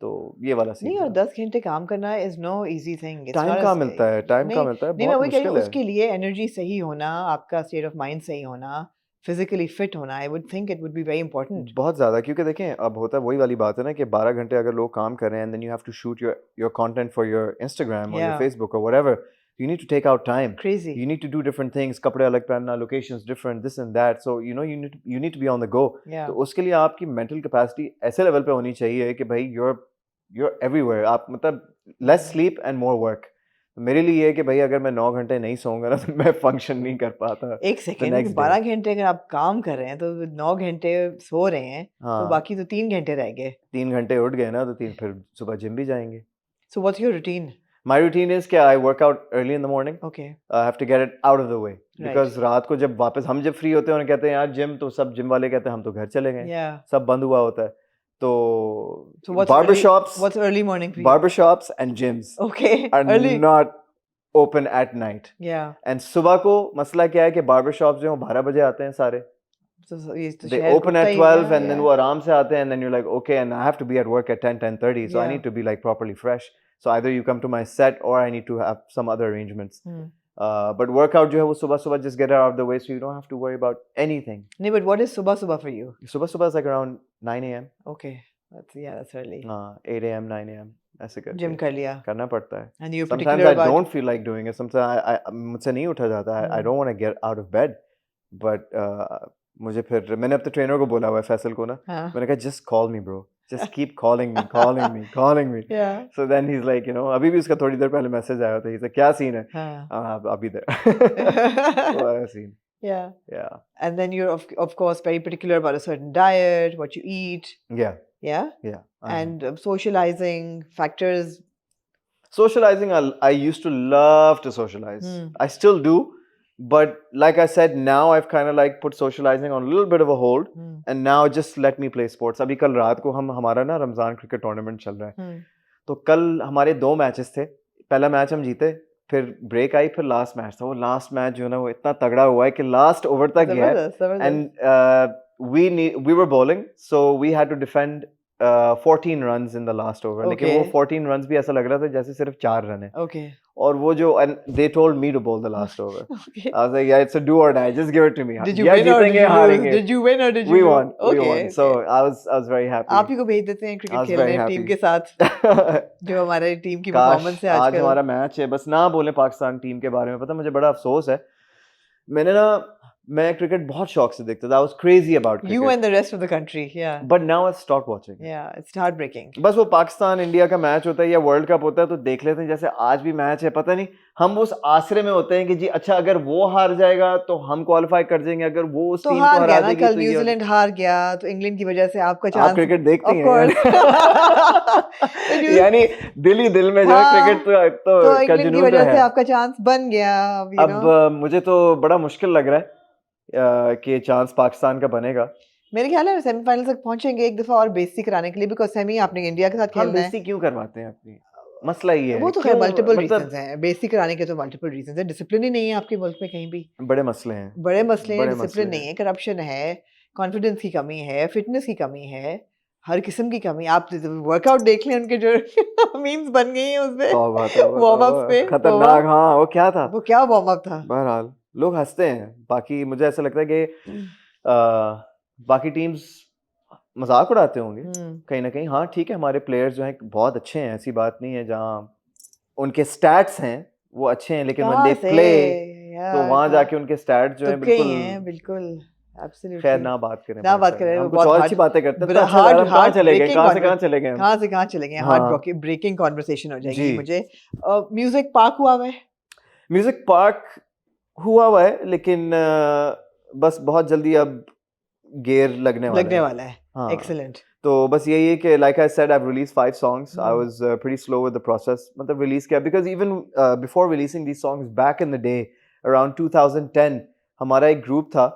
[SPEAKER 1] तो ये वाला सीन
[SPEAKER 2] नहीं, और
[SPEAKER 1] था।
[SPEAKER 2] 10 घंटे काम करना is no easy thing, it's
[SPEAKER 1] time
[SPEAKER 2] not
[SPEAKER 1] कहाँ मिलता है, टाइम कहाँ
[SPEAKER 2] नहीं,
[SPEAKER 1] मिलता है,
[SPEAKER 2] नहीं, मैं
[SPEAKER 1] बहुत
[SPEAKER 2] वही कह रही हूँ,
[SPEAKER 1] मुश्किल है।
[SPEAKER 2] उसके लिए एनर्जी सही होना, आपका स्टेट ऑफ माइंड सही होना, फिज़िकली फिट होना, I would think it would be very important.
[SPEAKER 1] बहुत ज़्यादा, क्योंकि देखें अब होता है वही वाली बात है ना कि 12 घंटे अगर लोग काम कर रहे हैं, and then you have to shoot your content for your Instagram और योर
[SPEAKER 2] या,
[SPEAKER 1] फेसबुक और whatever, you need to take out time,
[SPEAKER 2] crazy.
[SPEAKER 1] you need to do different things, कपड़े अलग पहनना, locations different, this and that, so you know you need to be on the go।
[SPEAKER 2] या,
[SPEAKER 1] तो उसके लिए आपकी मेंटल कैपेसिटी ऐसे level पे होनी चाहिए कि भाई you're everywhere, आप मतलब less
[SPEAKER 2] hmm.
[SPEAKER 1] sleep and more work। मेरे लिए ये है कि भाई अगर मैं 9 घंटे नहीं सोऊंगा ना तो मैं फंक्शन नहीं कर पाता
[SPEAKER 2] 1
[SPEAKER 1] the
[SPEAKER 2] सेकंड, लेकिन
[SPEAKER 1] next day।
[SPEAKER 2] 12 घंटे अगर आप काम कर रहे हैं, तो 9 घंटे सो रहे हैं, तो
[SPEAKER 1] हाँ,
[SPEAKER 2] बाकी तो 3 घंटे रह गए।
[SPEAKER 1] 3 घंटे उठ गए ना तो तीन फिर सुबह जिम भी जाएंगे।
[SPEAKER 2] So what's your routine?
[SPEAKER 1] My routine is कि I work out early in the morning।
[SPEAKER 2] Okay,
[SPEAKER 1] I have to get it out of the way
[SPEAKER 2] right,
[SPEAKER 1] because रात को जब वापस हम जब फ्री होते हैं और कहते हैं यार जिम, तो सब जिम वाले कहते हैं हम तो घर चले गए,
[SPEAKER 2] या।
[SPEAKER 1] सब बंद हुआ होता है। तो
[SPEAKER 2] so what's early morning for you?
[SPEAKER 1] barbershops and gyms
[SPEAKER 2] okay,
[SPEAKER 1] are
[SPEAKER 2] early,
[SPEAKER 1] not open at night।
[SPEAKER 2] या,
[SPEAKER 1] And सुबह को मसला क्या है कि barbershops जो हैं 12 बजे आते हैं सारे,
[SPEAKER 2] तो ये तो
[SPEAKER 1] they
[SPEAKER 2] शहर
[SPEAKER 1] open
[SPEAKER 2] खुलता
[SPEAKER 1] at
[SPEAKER 2] ही,
[SPEAKER 1] 12
[SPEAKER 2] या,
[SPEAKER 1] and then
[SPEAKER 2] या,
[SPEAKER 1] वो आराम से आते हैं, and then you're like okay, and I have to be at work at 10:30, so I
[SPEAKER 2] या,
[SPEAKER 1] need to be like properly fresh, so either you come to my set or I need to have some other arrangements।
[SPEAKER 2] Hmm.
[SPEAKER 1] But workout जो है वो सुबह सुबह just get it out of the way so you don't have to worry about anything।
[SPEAKER 2] नहीं, but what is सुबह-सुबह for you?
[SPEAKER 1] सुबह सुबह is like around 9 a.m.
[SPEAKER 2] Okay, that's early.
[SPEAKER 1] हाँ 8 a.m. 9 a.m. ऐसे
[SPEAKER 2] जिम
[SPEAKER 1] करके
[SPEAKER 2] कर लिया,
[SPEAKER 1] करना पड़ता है।
[SPEAKER 2] And you are
[SPEAKER 1] Sometimes
[SPEAKER 2] particular
[SPEAKER 1] I
[SPEAKER 2] about,
[SPEAKER 1] don't feel like doing it, sometimes I मुझसे नहीं उठा जाता, I
[SPEAKER 2] hmm,
[SPEAKER 1] don't want to get out of bed, but मुझे फिर मैंने अपने ट्रेनर को बोला हुआ है फैसल को ना,
[SPEAKER 2] हाँ,
[SPEAKER 1] मैंने कहा just call me bro, just keep calling me।
[SPEAKER 2] या,
[SPEAKER 1] So then he's like, you know, अभी भी उसका थोड़ी देर पहले मैसेज आया था, he's like क्या सीन है?
[SPEAKER 2] हाँ।
[SPEAKER 1] I'll be there। वो वाला scene,
[SPEAKER 2] Yeah,
[SPEAKER 1] yeah,
[SPEAKER 2] and then you're of course very particular about a certain diet, what you eat,
[SPEAKER 1] yeah,
[SPEAKER 2] yeah,
[SPEAKER 1] yeah, I am।
[SPEAKER 2] and socializing factors.
[SPEAKER 1] Socializing, I used to love to socialize,
[SPEAKER 2] Hmm.
[SPEAKER 1] I still do, but like I said, now I've kind of like put socializing on a little bit of a hold,
[SPEAKER 2] Hmm.
[SPEAKER 1] and now just let me play sports। अभी कल रात को हमारा ना Ramzan cricket tournament चल रहा है,
[SPEAKER 2] Hmm.
[SPEAKER 1] तो कल हमारे 2 मैचेस थे, पहला मैच हम जीते, फिर ब्रेक आई, फिर लास्ट मैच था, वो लास्ट मैच जो है ना वो इतना तगड़ा हुआ है कि लास्ट ओवर तक गया है,
[SPEAKER 2] Zabardast, zabardast.
[SPEAKER 1] and we were bowling, so we had to defend 14 runs in the last over, लेकिन वो
[SPEAKER 2] Okay.
[SPEAKER 1] 14 runs भी ऐसा लग रहा था जैसे सिर्फ 4 रन है,
[SPEAKER 2] Okay.
[SPEAKER 1] और वो जो and they told me to bowl the last over।
[SPEAKER 2] Okay.
[SPEAKER 1] I was like yeah, it's a do or die, just give it to me।
[SPEAKER 2] Did you
[SPEAKER 1] या
[SPEAKER 2] win or did
[SPEAKER 1] जीतेंगे
[SPEAKER 2] you lose?
[SPEAKER 1] हारेंगे,
[SPEAKER 2] Did you win or did you
[SPEAKER 1] we
[SPEAKER 2] lose?
[SPEAKER 1] won, we
[SPEAKER 2] Okay,
[SPEAKER 1] won, so
[SPEAKER 2] okay.
[SPEAKER 1] I was very happy।
[SPEAKER 2] आप ही को भेज देते हैं
[SPEAKER 1] I
[SPEAKER 2] cricket
[SPEAKER 1] was very
[SPEAKER 2] खेलने team
[SPEAKER 1] happy।
[SPEAKER 2] के साथ, जो हमारे टीम की परफॉर्मेंस
[SPEAKER 1] काश
[SPEAKER 2] है
[SPEAKER 1] आज
[SPEAKER 2] आजकल।
[SPEAKER 1] हमारा मैच है, बस ना बोले पाकिस्तान टीम के बारे में, पता मुझे बड़ा अफसोस है, मैं क्रिकेट बहुत शौक से देखता था, I was crazy about
[SPEAKER 2] You
[SPEAKER 1] cricket,
[SPEAKER 2] and the rest of the country, yeah,
[SPEAKER 1] but now I stopped watching।
[SPEAKER 2] yeah, it's heartbreaking.
[SPEAKER 1] बस वो पाकिस्तान इंडिया का मैच होता है या वर्ल्ड कप होता है तो देख लेते हैं, जैसे आज भी मैच है, पता नहीं हम उस आसरे में होते हैं कि जी अच्छा अगर वो हार जाएगा तो हम क्वालिफाई कर जाएंगे, अगर वो उस
[SPEAKER 2] तो
[SPEAKER 1] टीम को
[SPEAKER 2] हार
[SPEAKER 1] हरा
[SPEAKER 2] गया ना,
[SPEAKER 1] देगी
[SPEAKER 2] कल
[SPEAKER 1] तो ये
[SPEAKER 2] न्यूजीलैंड हार गया, तो इंग्लैंड की वजह से आपका
[SPEAKER 1] आप
[SPEAKER 2] चांस,
[SPEAKER 1] क्रिकेट देखते
[SPEAKER 2] ऑफ
[SPEAKER 1] हैं
[SPEAKER 2] कोर्स,
[SPEAKER 1] यानी दिल ही दिल में जो है
[SPEAKER 2] हाँ,
[SPEAKER 1] क्रिकेट तो
[SPEAKER 2] तो
[SPEAKER 1] का
[SPEAKER 2] इंग्लैंड की
[SPEAKER 1] जुनून तो
[SPEAKER 2] वजह से
[SPEAKER 1] है।
[SPEAKER 2] आपका चांस बन गया, you
[SPEAKER 1] अब
[SPEAKER 2] know।
[SPEAKER 1] मुझे तो बड़ा मुश्किल लग रहा है कि चांस पाकिस्तान का बनेगा।
[SPEAKER 2] मेरे ख्याल है सेमीफाइनल तक पहुंचेंगे एक दफा और बेइज्जती कराने के लिए, बिकॉज सेमी आपने इंडिया के साथ
[SPEAKER 1] हम
[SPEAKER 2] खेलना है।
[SPEAKER 1] बेइज्जती क्यों करवाते हैं अपनी, मसला ये है
[SPEAKER 2] वो तो खैर
[SPEAKER 1] क्यों,
[SPEAKER 2] मल्टीपल
[SPEAKER 1] मतलब
[SPEAKER 2] रीजंस हैं, बेइज्जती कराने के तो मल्टीपल रीजंस हैं, डिसिप्लिन ही नहीं है आपके मुल्क में कहीं भी,
[SPEAKER 1] बड़े मसले हैं,
[SPEAKER 2] बड़े मसले हैं,
[SPEAKER 1] बड़े
[SPEAKER 2] डिसिप्लिन
[SPEAKER 1] मसले
[SPEAKER 2] नहीं
[SPEAKER 1] हैं।
[SPEAKER 2] है, करप्शन है, कॉन्फिडेंस की कमी है, फिटनेस की कमी है, हर किस्म की कमी। आप वर्कआउट देख लें उनके जो मीम्स बन गई हैं उसपे
[SPEAKER 1] तौबा तौबा
[SPEAKER 2] वार्म अप्स
[SPEAKER 1] तौबा
[SPEAKER 2] पे।
[SPEAKER 1] खतरनाक। हाँ वो क्या था
[SPEAKER 2] वो क्या वार्म अप था।
[SPEAKER 1] बहरहाल लोग हंसते हैं। बाकी मुझे ऐसा लगता है कि बाकी टीम्स मजाक उड़ाते होंगे कहीं ना कहीं। हाँ ठीक है, हमारे प्लेयर्स जो हैं बहुत अच्छे हैं, ऐसी बात नहीं है। जहाँ उनके स्टैट्स हैं वो अच्छे हैं, लेकिन व्हेन
[SPEAKER 2] कहाँ
[SPEAKER 1] दे
[SPEAKER 2] से
[SPEAKER 1] प्ले तो
[SPEAKER 2] यार,
[SPEAKER 1] वहां जाके उनके स्टैट्स जो हैं
[SPEAKER 2] तुक्के ही
[SPEAKER 1] बिल्कुल।
[SPEAKER 2] हैं बिल्कुल।
[SPEAKER 1] खैर
[SPEAKER 2] एब्सोल्युटली
[SPEAKER 1] ना बात करें
[SPEAKER 2] ना बात
[SPEAKER 1] पाकिस्तान की,
[SPEAKER 2] करें, वो
[SPEAKER 1] हम कुछ
[SPEAKER 2] बहुत
[SPEAKER 1] और अच्छी
[SPEAKER 2] हार्ड
[SPEAKER 1] बातें करते हैं तो अच्छा यार।
[SPEAKER 2] हार्ड
[SPEAKER 1] हम कहाँ
[SPEAKER 2] हार्ट
[SPEAKER 1] चले गए,
[SPEAKER 2] ब्रेकिंग
[SPEAKER 1] कहाँ चले गए हम।
[SPEAKER 2] कहाँ से कहाँ चलेंगे,
[SPEAKER 1] हाँ
[SPEAKER 2] हार्ट ब्रेकिंग कॉन्वर्सेशन हो
[SPEAKER 1] जी।
[SPEAKER 2] जाएगी मुझे। म्यूजिक पार्क हुआ है।
[SPEAKER 1] म्यूजिक पार्क हुआ है, लेकिन बस बहुत जल्दी अब गेयर लगने वाला
[SPEAKER 2] लगने
[SPEAKER 1] है।
[SPEAKER 2] वाला है।
[SPEAKER 1] हाँ
[SPEAKER 2] एक्सीलेंट।
[SPEAKER 1] तो बस यही है कि like I said I release 5 songs. I was pretty slow with the process. मतलब रिलीज किया because even before releasing these songs back in the day around 2010 हमारा एक ग्रुप था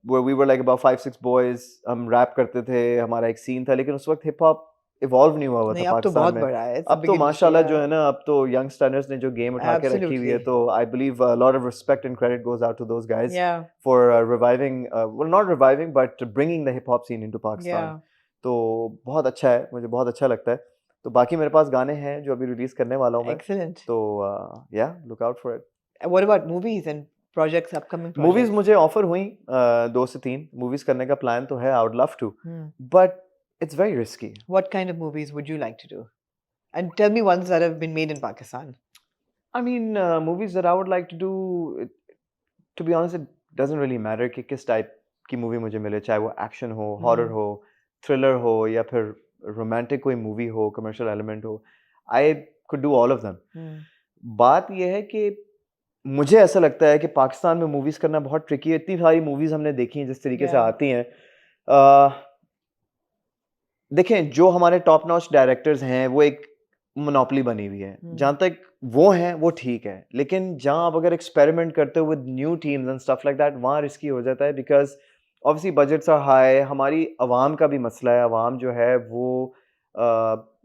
[SPEAKER 1] where we were like about 5-6 boys. हम rap करते थे, हमारा एक सीन था, लेकिन उस वक्त हिप हॉप इवॉल्व नहीं हुआ था
[SPEAKER 2] नहीं, अब तो
[SPEAKER 1] पाकिस्तान
[SPEAKER 2] बहुत
[SPEAKER 1] में।
[SPEAKER 2] बड़ा है।
[SPEAKER 1] अब तो माशाल्लाह जो है ना, अब तो यंगस्टर्स ने जो गेम उठा के रखी हुई है,
[SPEAKER 2] एब्सोल्युटली
[SPEAKER 1] तो I believe lot of respect and credit goes out to those guys
[SPEAKER 2] या
[SPEAKER 1] for reviving, well not reviving but bringing the hip hop scene into
[SPEAKER 2] या
[SPEAKER 1] Pakistan. तो बहुत अच्छा है, मुझे बहुत अच्छा लगता है। तो बाकी मेरे पास गाने हैं जो अभी रिलीज करने वाला हूँ मैं।
[SPEAKER 2] एक्सीलेंट।
[SPEAKER 1] तो या look out for it.
[SPEAKER 2] What about movies and projects, upcoming
[SPEAKER 1] movies
[SPEAKER 2] projects?
[SPEAKER 1] मुझे ऑफर हुई 2 से 3 मूवीज करने का प्लान तो है। I would love to, but it's very risky.
[SPEAKER 2] What kind of movies would you like to do? And tell me ones that have been made in Pakistan.
[SPEAKER 1] I mean, movies that I would like to do, to be honest, it doesn't really matter कि किस type की movie मुझे मिले, चाहे वो action हो, horror हो, thriller हो, या फिर रोमांटिक कोई मूवी हो, कमर्शियल एलिमेंट हो। I could do all of them. बात यह है कि मुझे ऐसा लगता है कि पाकिस्तान में मूवीज करना बहुत ट्रिकी है। इतनी सारी मूवीज हमने देखी हैं जिस तरीके से
[SPEAKER 2] Yeah.
[SPEAKER 1] आती हैं। देखें, जो हमारे टॉप नॉच डायरेक्टर्स हैं वो एक मोनोपोली बनी हुई है। जहाँ तक वो हैं वो ठीक है, लेकिन जहाँ आप अगर एक्सपेरिमेंट करते हो with new teams and stuff like that, वहाँ रिस्की हो जाता है because obviously budgets are high. हमारी आवाम का भी मसला है, आवाम जो है वो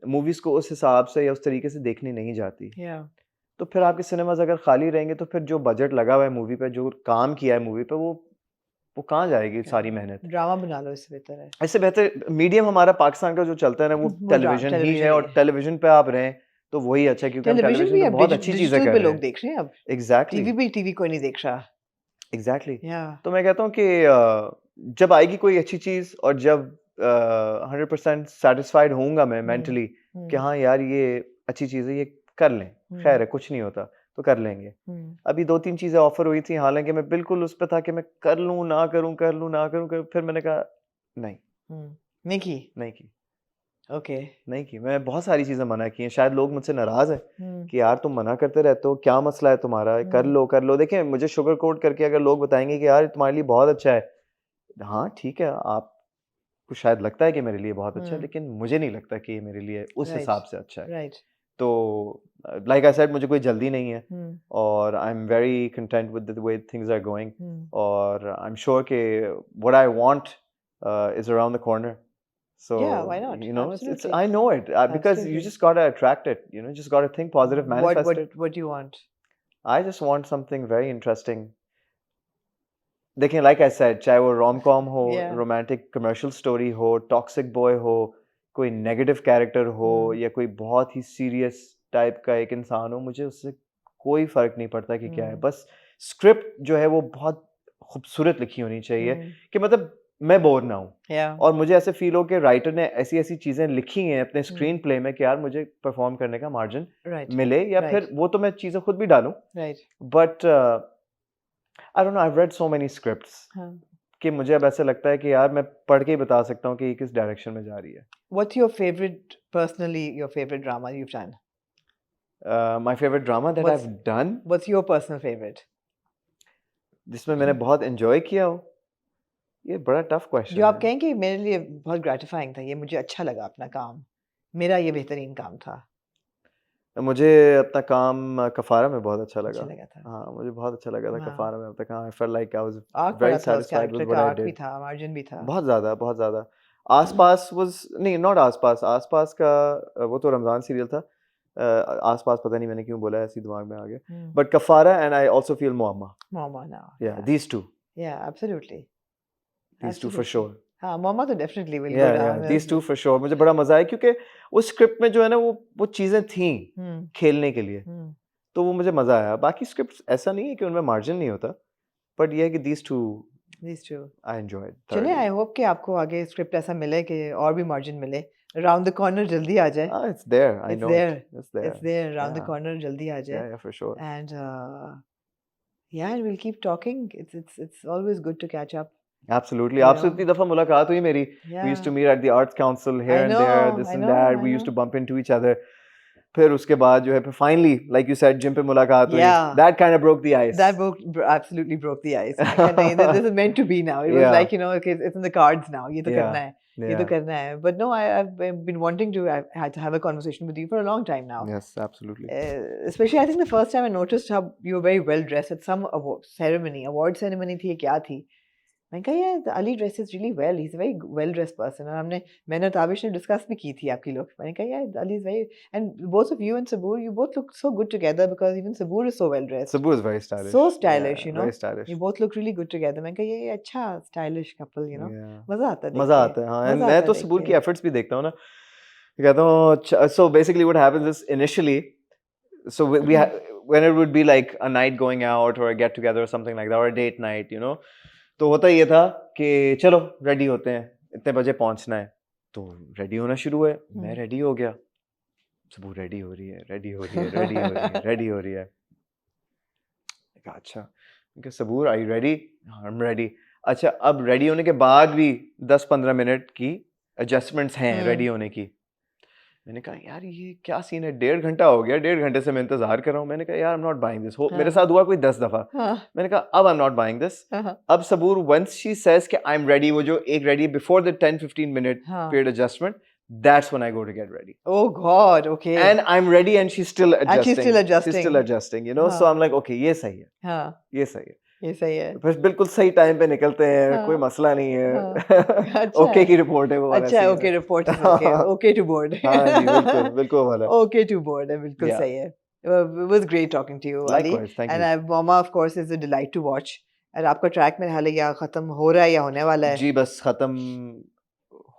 [SPEAKER 1] मूवीज को उस हिसाब से या उस तरीके से देखने नहीं जाती।
[SPEAKER 2] Yeah.
[SPEAKER 1] तो फिर आपके सिनेमाज अगर खाली रहेंगे तो फिर जो बजट लगा हुआ है मूवी पे, जो काम किया है मूवी पे, वो कहाँ जाएगी सारी मेहनत।
[SPEAKER 2] ड्रामा बना लो, इससे बेहतर है।
[SPEAKER 1] इससे बेहतर मीडियम हमारा पाकिस्तान का जो चलता है ना, वो टेलीविजन ही है, और टेलीविजन पे आप रहें तो वही अच्छा है, क्योंकि हम
[SPEAKER 2] टेलीविजन
[SPEAKER 1] टेलीविजन
[SPEAKER 2] भी
[SPEAKER 1] पे
[SPEAKER 2] अब
[SPEAKER 1] बहुत अच्छी चीजें
[SPEAKER 2] डिजिटल
[SPEAKER 1] कर
[SPEAKER 2] पे
[SPEAKER 1] रहे
[SPEAKER 2] लोग
[SPEAKER 1] हैं।
[SPEAKER 2] देख रहे हैं अब।
[SPEAKER 1] एग्जैक्टली
[SPEAKER 2] टीवी पे टीवी कोई नहीं देख रहा।
[SPEAKER 1] एग्जैक्टली।
[SPEAKER 2] या
[SPEAKER 1] तो मैं कहता हूँ कि जब आएगी कोई अच्छी चीज, और जब 100% सेटिस्फाइड होऊंगा मैं मेंटली कि हाँ यार ये अच्छी चीज है, ये कर लें, खैर है, कुछ नहीं होता, तो कर लेंगे। अभी 2-3 चीजें ऑफर हुई थी, हालांकि मैं बिल्कुल उस पर था कि मैं कर लूं ना करूं, कर लूं ना करूं, फिर मैंने कहा नहीं,
[SPEAKER 2] नहीं की।
[SPEAKER 1] नहीं की,
[SPEAKER 2] ओके।
[SPEAKER 1] नहीं की। मैं बहुत सारी चीजें मना की हैं, शायद लोग मुझसे नाराज है कि यार तुम मना करते रहते हो, क्या मसला है तुम्हारा, कर लो कर लो। देखें, मुझे शुगर कोट करके अगर लोग बताएंगे कि यार तुम्हारे लिए बहुत अच्छा है, हाँ ठीक है, आपको शायद लगता है कि मेरे लिए बहुत अच्छा है, लेकिन मुझे नहीं लगता कि ये मेरे लिए उस हिसाब से अच्छा है।
[SPEAKER 2] राइट।
[SPEAKER 1] तो लाइक आई सेड, मुझे कोई जल्दी नहीं है, और I am very content with the way things are going, और आई एम श्योर कि what I want is around the corner. So,
[SPEAKER 2] Yeah, why not?
[SPEAKER 1] you know, it's
[SPEAKER 2] Absolutely.
[SPEAKER 1] I know it because you
[SPEAKER 2] Absolutely.
[SPEAKER 1] just gotta attract it. You know, just gotta think positive, manifest it.
[SPEAKER 2] What do you want?
[SPEAKER 1] I just want something very interesting. देखें, like I said, चाहे वो rom-com हो,
[SPEAKER 2] Yeah.
[SPEAKER 1] romantic commercial story हो, toxic boy हो, कोई negative character हो, या कोई बहुत ही serious type का एक इंसान हो, मुझे उससे कोई फर्क नहीं पड़ता कि क्या है। बस स्क्रिप्ट जो है वो बहुत खूबसूरत लिखी होनी चाहिए कि मतलब मैं बोर ना हूँ।
[SPEAKER 2] Yeah.
[SPEAKER 1] और मुझे ऐसे फील हो कि राइटर ने ऐसी ऐसी चीजें लिखी हैं अपने स्क्रीन प्ले में कि यार मुझे परफॉर्म करने का मार्जिन
[SPEAKER 2] Right.
[SPEAKER 1] मिले, या
[SPEAKER 2] Right.
[SPEAKER 1] फिर वो तो मैं चीजें खुद भी डालूं,
[SPEAKER 2] Right.
[SPEAKER 1] But I don't know, I have read so many scripts कि मुझे अब ऐसा लगता है कि यार मैं पढ़ के ही बता सकता हूँ कि ये किस डायरेक्शन में जा रही है।
[SPEAKER 2] What's your favorite, personally, your favorite drama you've done?
[SPEAKER 1] My favorite drama that
[SPEAKER 2] What's-
[SPEAKER 1] I've done,
[SPEAKER 2] What's your personal favorite?
[SPEAKER 1] जिसमें मैंने बहुत एंजॉय किया हो, ये बड़ा टफ क्वेश्चन
[SPEAKER 2] जो आप
[SPEAKER 1] है।
[SPEAKER 2] कहें कि मेरे लिए बहुत ग्रेटिफाइंग था, ये मुझे अच्छा लगा अपना काम, मेरा ये बेहतरीन काम था।
[SPEAKER 1] मुझे अपना काम कफारा में बहुत अच्छा लगा।
[SPEAKER 2] अच्छा लगा था।
[SPEAKER 1] हाँ, मुझे बहुत अच्छा लगा था
[SPEAKER 2] हाँ।
[SPEAKER 1] कफारा में अपना काम। I felt like I was
[SPEAKER 2] arc
[SPEAKER 1] very
[SPEAKER 2] बड़ा था, उस
[SPEAKER 1] सैटिस्फाइड विद
[SPEAKER 2] कैरेक्टर
[SPEAKER 1] व्हाट
[SPEAKER 2] का
[SPEAKER 1] आई
[SPEAKER 2] आर्क भी
[SPEAKER 1] डिड।
[SPEAKER 2] था, मार्जिन भी था।
[SPEAKER 1] बहुत ज़्यादा, बहुत ज़्यादा। आस-पास वाज़ नहीं, नॉट आस-पास, आस-पास का वो तो रमज़ान सीरियल था। आस-पास पता नहीं मैंने क्यों बोला, ऐसे ही दिमाग में आ गया। बट कफारा एंड आई आल्सो फील मुअम्मा।
[SPEAKER 2] Mama now.
[SPEAKER 1] Yeah, these two.
[SPEAKER 2] Yeah, absolutely.
[SPEAKER 1] These two for sure.
[SPEAKER 2] हाँ, मामा तो डेफिनेटली विल गो
[SPEAKER 1] या
[SPEAKER 2] down
[SPEAKER 1] these two for sure. मुझे बड़ा मजा आया क्योंकि उस स्क्रिप्ट में जो है ना वो चीजें थी
[SPEAKER 2] हम्म
[SPEAKER 1] खेलने के लिए,
[SPEAKER 2] हम्म
[SPEAKER 1] तो वो मुझे मजा आया। बाकी स्क्रिप्ट ऐसा नहीं है कि उनमें मार्जिन नहीं होता, बट ये है कि these two
[SPEAKER 2] these two
[SPEAKER 1] I enjoyed
[SPEAKER 2] चलिए
[SPEAKER 1] thoroughly.
[SPEAKER 2] आई होप कि आपको आगे स्क्रिप्ट ऐसा मिले कि और भी मार्जिन मिले, अराउंड द कॉर्नर जल्दी आ जाए।
[SPEAKER 1] It's there, I
[SPEAKER 2] It's
[SPEAKER 1] know
[SPEAKER 2] there.
[SPEAKER 1] it. It's there.
[SPEAKER 2] It's there around the
[SPEAKER 1] Yeah,
[SPEAKER 2] corner, jaldi aa jaye.
[SPEAKER 1] yeah, for sure.
[SPEAKER 2] And yeah, and we'll keep talking. It's always good to catch up.
[SPEAKER 1] Absolutely.
[SPEAKER 2] You
[SPEAKER 1] आपसे
[SPEAKER 2] know.
[SPEAKER 1] इतनी दफा मुलाकात हुई मेरी. We used to
[SPEAKER 2] Yeah.
[SPEAKER 1] meet at the Arts Council here
[SPEAKER 2] I
[SPEAKER 1] and
[SPEAKER 2] know.
[SPEAKER 1] there, this
[SPEAKER 2] I
[SPEAKER 1] and
[SPEAKER 2] know.
[SPEAKER 1] that.
[SPEAKER 2] I
[SPEAKER 1] We used
[SPEAKER 2] know.
[SPEAKER 1] to bump into each other. फिर उसके बाद जो है फिर finally, like you said, gym पे मुलाकात हुई.
[SPEAKER 2] Yeah.
[SPEAKER 1] That kind of broke the ice.
[SPEAKER 2] That absolutely broke the ice. I can't say this is meant to be now. It was
[SPEAKER 1] Yeah.
[SPEAKER 2] like, okay, it's in the cards now. ये तो
[SPEAKER 1] Yeah.
[SPEAKER 2] करना है. ये तो
[SPEAKER 1] Yeah.
[SPEAKER 2] करना है. But no, I've been wanting to have a conversation with you for a long time now.
[SPEAKER 1] Yes, absolutely.
[SPEAKER 2] Especially, I think the first time I noticed how you were very well dressed at some award ceremony थी, क्या थी? मैंने कहा यार Ali dresses really well. He's a very well dressed person. और मैंने और ताबिश ने डिस्कस भी की थी आपकी look. मैंने कहा यार Ali is very, and both of you and Sabur, you both look so good together because even Sabur is so well dressed.
[SPEAKER 1] Sabur is very stylish.
[SPEAKER 2] So stylish,
[SPEAKER 1] Yeah,
[SPEAKER 2] you know.
[SPEAKER 1] very stylish.
[SPEAKER 2] You both look really good together. मैंने कहा ये अच्छा stylish couple, you know.
[SPEAKER 1] Yeah.
[SPEAKER 2] मजा आता है देख
[SPEAKER 1] मजा
[SPEAKER 2] के.
[SPEAKER 1] आता है हाँ।
[SPEAKER 2] मजा
[SPEAKER 1] And
[SPEAKER 2] आता
[SPEAKER 1] मैं
[SPEAKER 2] है
[SPEAKER 1] तो
[SPEAKER 2] देख
[SPEAKER 1] सबूर की
[SPEAKER 2] के.
[SPEAKER 1] efforts भी देखता हूँ ना, कहता हूँ अच्छा, so basically what happens is initially, so when it would be like a night going out or a get together or something like that or a date night, you know, तो होता ये था कि चलो रेडी होते हैं, इतने बजे पहुंचना है, तो रेडी होना शुरू हुए, मैं रेडी हो गया, सबूर रेडी हो रही है, रेडी हो रही है, रेडी हो रही है, रेडी हो रही है, कहा अच्छा, सबूर I ready, I am ready, अच्छा अब रेडी होने के बाद भी 10-15 मिनट की एडजस्टमेंट्स हैं रेडी होने की। मैंने कहा यार ये क्या सीन है, 1.5 घंटा हो गया, 1.5 घंटे से मैं इंतजार कर रहा हूँ। मैंने कहा यार I am not buying this, मेरे साथ हुआ कोई 10 दफा। मैंने कहा अब I am not buying this. अब सबूर वंस शी सेज कि आई एम रेडी, वो जो एक ready before the 10-15 minute period adjustment, that's when I go to get ready.
[SPEAKER 2] Oh God, okay.
[SPEAKER 1] And I'm ready and she's still adjusting.
[SPEAKER 2] And she's still adjusting.
[SPEAKER 1] She's still adjusting, you know. So I'm like, okay, ये सही है।
[SPEAKER 2] हाँ,
[SPEAKER 1] ये सही है।
[SPEAKER 2] ये सही है।
[SPEAKER 1] बस बिल्कुल सही टाइम पे निकलते हैं, कोई मसला नहीं है। ओके की रिपोर्ट है वो वाला।
[SPEAKER 2] अच्छा, ओके रिपोर्ट है, ओके, ओके टू बोर्ड।
[SPEAKER 1] हाँ जी, बिल्कुल, बिल्कुल वाला।
[SPEAKER 2] ओके टू बोर्ड है, बिल्कुल सही है। It was great talking to you, Ali.
[SPEAKER 1] Likewise, thank you.
[SPEAKER 2] And Mama, of course, is a delight to watch. और आपका ट्रैक मेरे हाल या खत्म हो रहा है या होने वाला है?
[SPEAKER 1] जी बस खत्म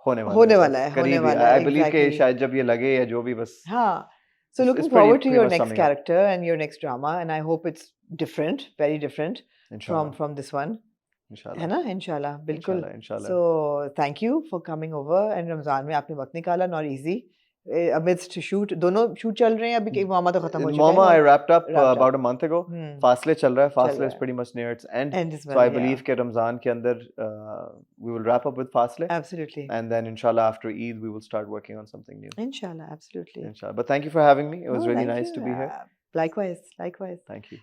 [SPEAKER 1] होने वाला है।
[SPEAKER 2] होने वाला है।
[SPEAKER 1] I believe कि शायद जब ये लगे या जो भी बस।
[SPEAKER 2] हाँ। So looking forward to your next character and your next drama, and I hope it's different, very different from this one.
[SPEAKER 1] इंशाल्लाह।
[SPEAKER 2] है ना? इंशाल्लाह, बिल्कुल।
[SPEAKER 1] इंशाल्लाह।
[SPEAKER 2] So thank you for coming over, and Ramzan में आपने वक्त निकाला, not easy. Amidst shoot, दोनों shoot चल रहे हैं अभी कि मामा तो खत्म हो चुका है।
[SPEAKER 1] Mama I wrapped up about a month ago. फासले चल रहा है, फासले is pretty much near its end. So I believe कि रमजान के अंदर we will wrap up with फासले.
[SPEAKER 2] Absolutely.
[SPEAKER 1] And then inshallah after Eid we will start working on something new.
[SPEAKER 2] Inshallah, absolutely.
[SPEAKER 1] Inshallah. But thank you for having me. It was really nice to be here.
[SPEAKER 2] Likewise.
[SPEAKER 1] Thank you.